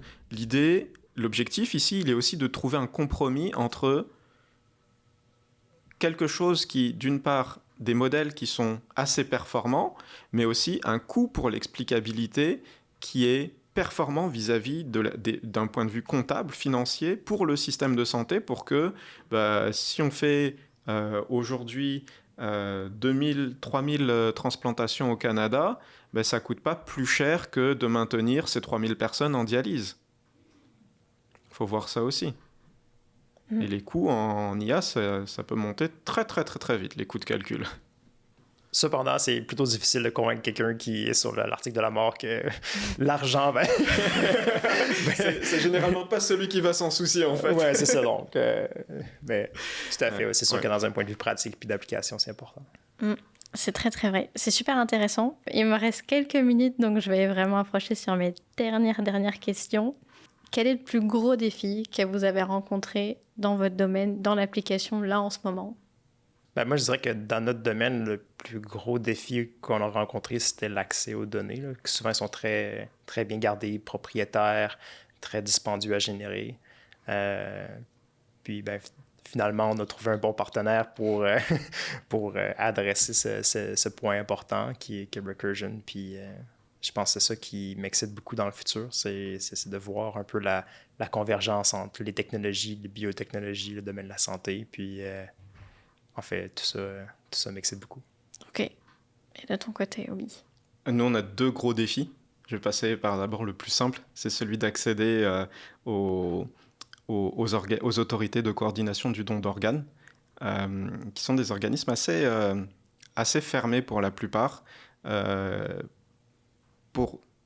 l'objectif ici, il est aussi de trouver un compromis entre quelque chose qui, d'une part, des modèles qui sont assez performants, mais aussi un coût pour l'explicabilité qui est performant vis-à-vis d'un point de vue comptable, financier, pour le système de santé, pour que si on fait aujourd'hui 2000, 3000 transplantations au Canada, ça ne coûte pas plus cher que de maintenir ces 3000 personnes en dialyse. Il faut voir ça aussi. Et les coûts en IA, ça peut monter très, très, très, très vite, les coûts de calcul. Cependant, c'est plutôt difficile de convaincre quelqu'un qui est sur l'article de la mort que l'argent, c'est généralement pas celui qui va s'en soucier, en fait. Ouais, c'est ça, donc. Mais tout à fait, c'est sûr que dans un point de vue pratique puis d'application, c'est important. C'est très, très vrai. C'est super intéressant. Il me reste quelques minutes, donc je vais vraiment approcher sur mes dernières questions. Quel est le plus gros défi que vous avez rencontré dans votre domaine, dans l'application, là, en ce moment? Moi, je dirais que dans notre domaine, le plus gros défi qu'on a rencontré, c'était l'accès aux données, là, qui souvent sont très, très bien gardées, propriétaires, très dispendieux à générer. Puis, finalement, on a trouvé un bon partenaire pour adresser ce point important qui est Recursion. Puis, je pense que c'est ça qui m'excite beaucoup dans le futur, c'est de voir un peu la convergence entre les technologies, les biotechnologies, le domaine de la santé. Puis, en fait, tout ça m'excite beaucoup. OK. Et de ton côté, Obi? Nous, on a 2 gros défis. Je vais passer par d'abord le plus simple, c'est celui d'accéder aux autorités de coordination du don d'organes, qui sont des organismes assez fermés pour la plupart,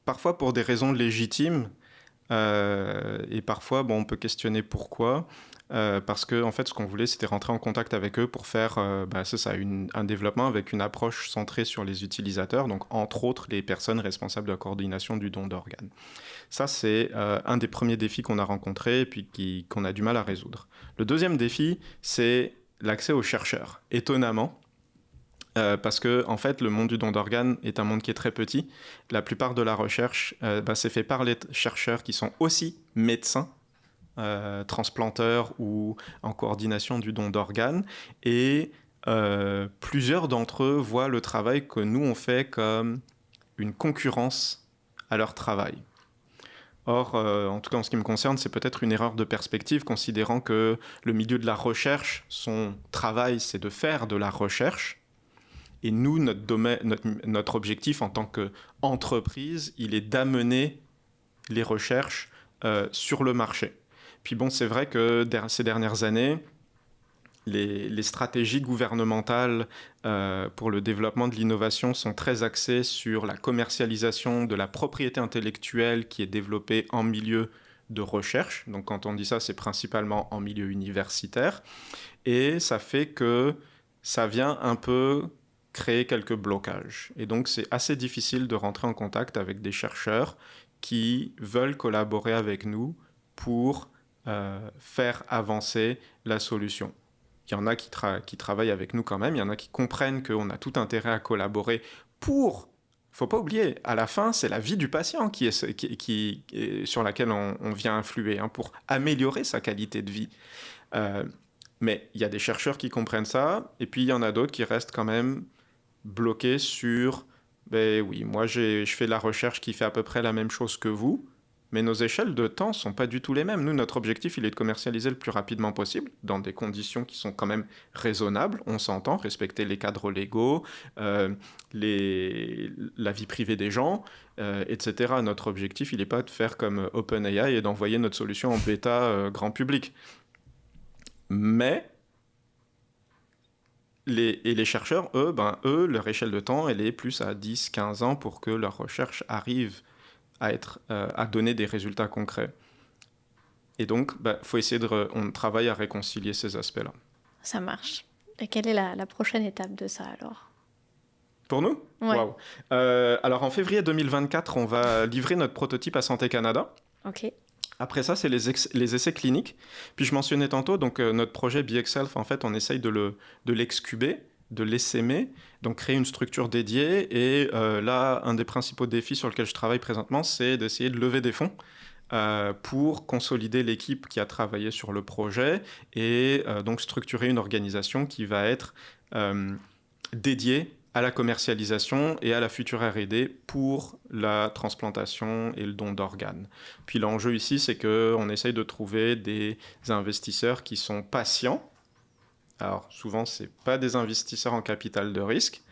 parfois pour des raisons légitimes, et parfois on peut questionner pourquoi. Parce que en fait, ce qu'on voulait, c'était rentrer en contact avec eux pour faire un développement avec une approche centrée sur les utilisateurs, donc entre autres les personnes responsables de la coordination du don d'organes. Ça, c'est un des premiers défis qu'on a rencontrés et puis qu'on a du mal à résoudre. Le deuxième défi, c'est l'accès aux chercheurs. Étonnamment, parce que en fait, le monde du don d'organes est un monde qui est très petit. La plupart de la recherche, c'est fait par les chercheurs qui sont aussi médecins, transplanteurs ou en coordination du don d'organes, et plusieurs d'entre eux voient le travail que nous on fait comme une concurrence à leur travail. Or, en tout cas en ce qui me concerne, c'est peut-être une erreur de perspective, considérant que le milieu de la recherche, son travail, c'est de faire de la recherche, et nous, notre objectif en tant qu'entreprise, il est d'amener les recherches sur le marché. Puis bon, c'est vrai que ces dernières années, les stratégies gouvernementales pour le développement de l'innovation sont très axées sur la commercialisation de la propriété intellectuelle qui est développée en milieu de recherche. Donc quand on dit ça, c'est principalement en milieu universitaire. Et ça fait que ça vient un peu créer quelques blocages. Et donc c'est assez difficile de rentrer en contact avec des chercheurs qui veulent collaborer avec nous pour faire avancer la solution. Il y en a qui travaillent avec nous quand même, il y en a qui comprennent qu'on a tout intérêt à collaborer pour... Il ne faut pas oublier, à la fin, c'est la vie du patient sur laquelle on vient influer, pour améliorer sa qualité de vie. Mais il y a des chercheurs qui comprennent ça, et puis il y en a d'autres qui restent quand même bloqués sur oui, moi je fais de la recherche qui fait à peu près la même chose que vous, mais nos échelles de temps ne sont pas du tout les mêmes. Nous, notre objectif, il est de commercialiser le plus rapidement possible, dans des conditions qui sont quand même raisonnables, on s'entend, respecter les cadres légaux, la vie privée des gens, etc. Notre objectif, il n'est pas de faire comme OpenAI et d'envoyer notre solution en bêta grand public. Mais les chercheurs, eux, leur échelle de temps, elle est plus à 10-15 ans pour que leur recherche arrive à donner des résultats concrets. Et donc, faut essayer on travaille à réconcilier ces aspects-là. Ça marche. Et quelle est la prochaine étape de ça alors? Pour nous? Ouais. Wow. Alors en février 2024, on va livrer notre prototype à Santé Canada. Ok. Après ça, c'est les essais cliniques. Puis je mentionnais tantôt, donc notre projet BXself, en fait, on essaye de l'excuber, de l'essaimer, donc créer une structure dédiée. Et là, un des principaux défis sur lequel je travaille présentement, c'est d'essayer de lever des fonds pour consolider l'équipe qui a travaillé sur le projet et donc structurer une organisation qui va être dédiée à la commercialisation et à la future R&D pour la transplantation et le don d'organes. Puis l'enjeu ici, c'est qu'on essaye de trouver des investisseurs qui sont patients. Alors souvent, ce n'est pas des investisseurs en capital de risque,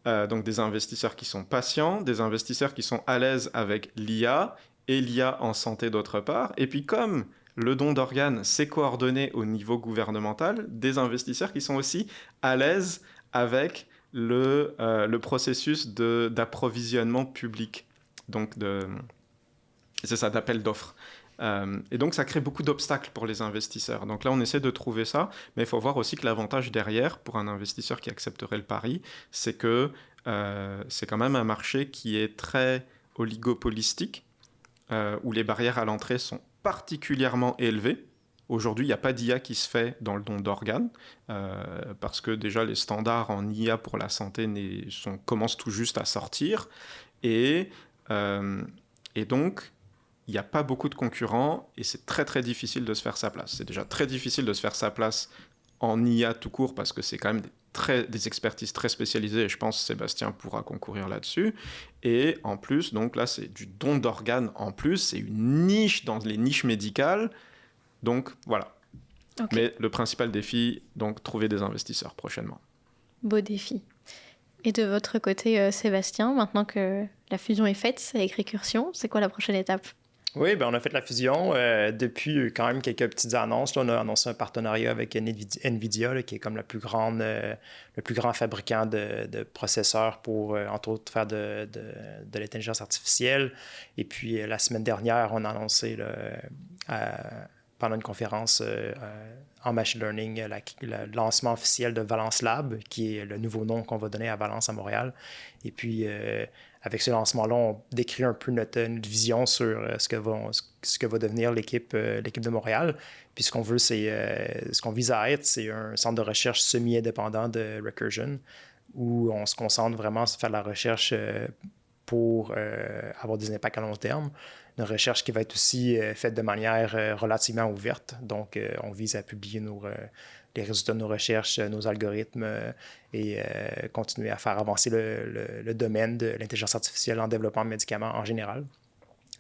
donc des investisseurs qui sont patients, des investisseurs qui sont à l'aise avec l'IA et l'IA en santé d'autre part. Et puis comme le don d'organes, c'est coordonné au niveau gouvernemental, des investisseurs qui sont aussi à l'aise avec le processus d'approvisionnement public, donc c'est ça, d'appel d'offres. Et donc ça crée beaucoup d'obstacles pour les investisseurs. Donc là, on essaie de trouver ça, mais il faut voir aussi que l'avantage derrière, pour un investisseur qui accepterait le pari, c'est que c'est quand même un marché qui est très oligopolistique, où les barrières à l'entrée sont particulièrement élevées. Aujourd'hui, il n'y a pas d'IA qui se fait dans le don d'organes, parce que déjà les standards en IA pour la santé commencent tout juste à sortir. Et donc, il n'y a pas beaucoup de concurrents et c'est très très difficile de se faire sa place. C'est déjà très difficile de se faire sa place en IA tout court, parce que c'est quand même des expertises très spécialisées, et je pense que Sébastien pourra concourir là-dessus. Et en plus, donc là, c'est du don d'organes en plus, c'est une niche dans les niches médicales. Donc voilà. Okay. Mais le principal défi, donc trouver des investisseurs prochainement. Beau défi. Et de votre côté, Sébastien, maintenant que la fusion est faite avec Récursion, c'est quoi la prochaine étape? Oui, on a fait la fusion. Depuis quand même quelques petites annonces. Là, on a annoncé un partenariat avec NVIDIA, là, qui est comme le plus grand fabricant de processeurs pour, entre autres, faire de l'intelligence artificielle. Et puis, la semaine dernière, on a annoncé pendant une conférence en machine learning, le lancement officiel de Valence Lab, qui est le nouveau nom qu'on va donner à Valence à Montréal. Et puis, avec ce lancement-là, on décrit un peu notre vision sur ce que va devenir l'équipe de Montréal. Puis ce qu'on veut, ce qu'on vise à être, c'est un centre de recherche semi-indépendant de Recursion, où on se concentre vraiment sur faire de la recherche pour avoir des impacts à long terme. Une recherche qui va être aussi faite de manière relativement ouverte. Donc, on vise à publier les résultats de nos recherches, nos algorithmes et continuer à faire avancer le domaine de l'intelligence artificielle en développement de médicaments en général.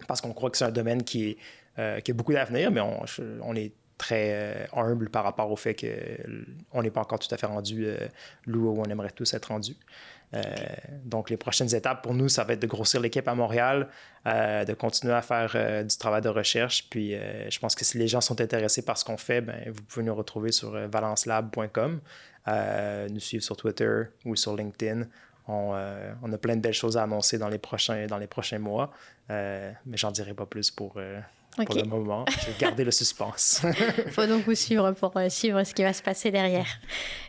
Parce qu'on croit que c'est un domaine qui a beaucoup d'avenir, mais on est très humble par rapport au fait qu'on n'est pas encore tout à fait rendu là où on aimerait tous être rendus. Donc, les prochaines étapes pour nous, ça va être de grossir l'équipe à Montréal, de continuer à faire du travail de recherche. Puis, je pense que si les gens sont intéressés par ce qu'on fait, vous pouvez nous retrouver sur valencelab.com, nous suivre sur Twitter ou sur LinkedIn. On a plein de belles choses à annoncer dans les prochains mois, mais j'en dirai pas plus pour le moment. Je vais garder le suspense. Il faut donc vous suivre pour suivre ce qui va se passer derrière.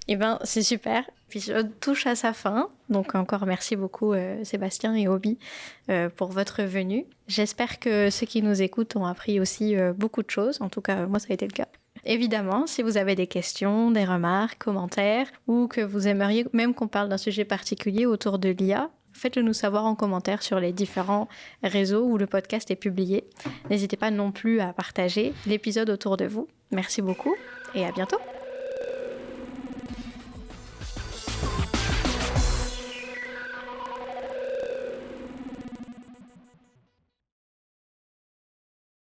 Eh bien, c'est super. Puis on touche à sa fin. Donc encore merci beaucoup Sébastien et Obi pour votre venue. J'espère que ceux qui nous écoutent ont appris aussi beaucoup de choses. En tout cas, moi, ça a été le cas. Évidemment, si vous avez des questions, des remarques, commentaires, ou que vous aimeriez même qu'on parle d'un sujet particulier autour de l'IA, faites-le nous savoir en commentaire sur les différents réseaux où le podcast est publié. N'hésitez pas non plus à partager l'épisode autour de vous. Merci beaucoup et à bientôt.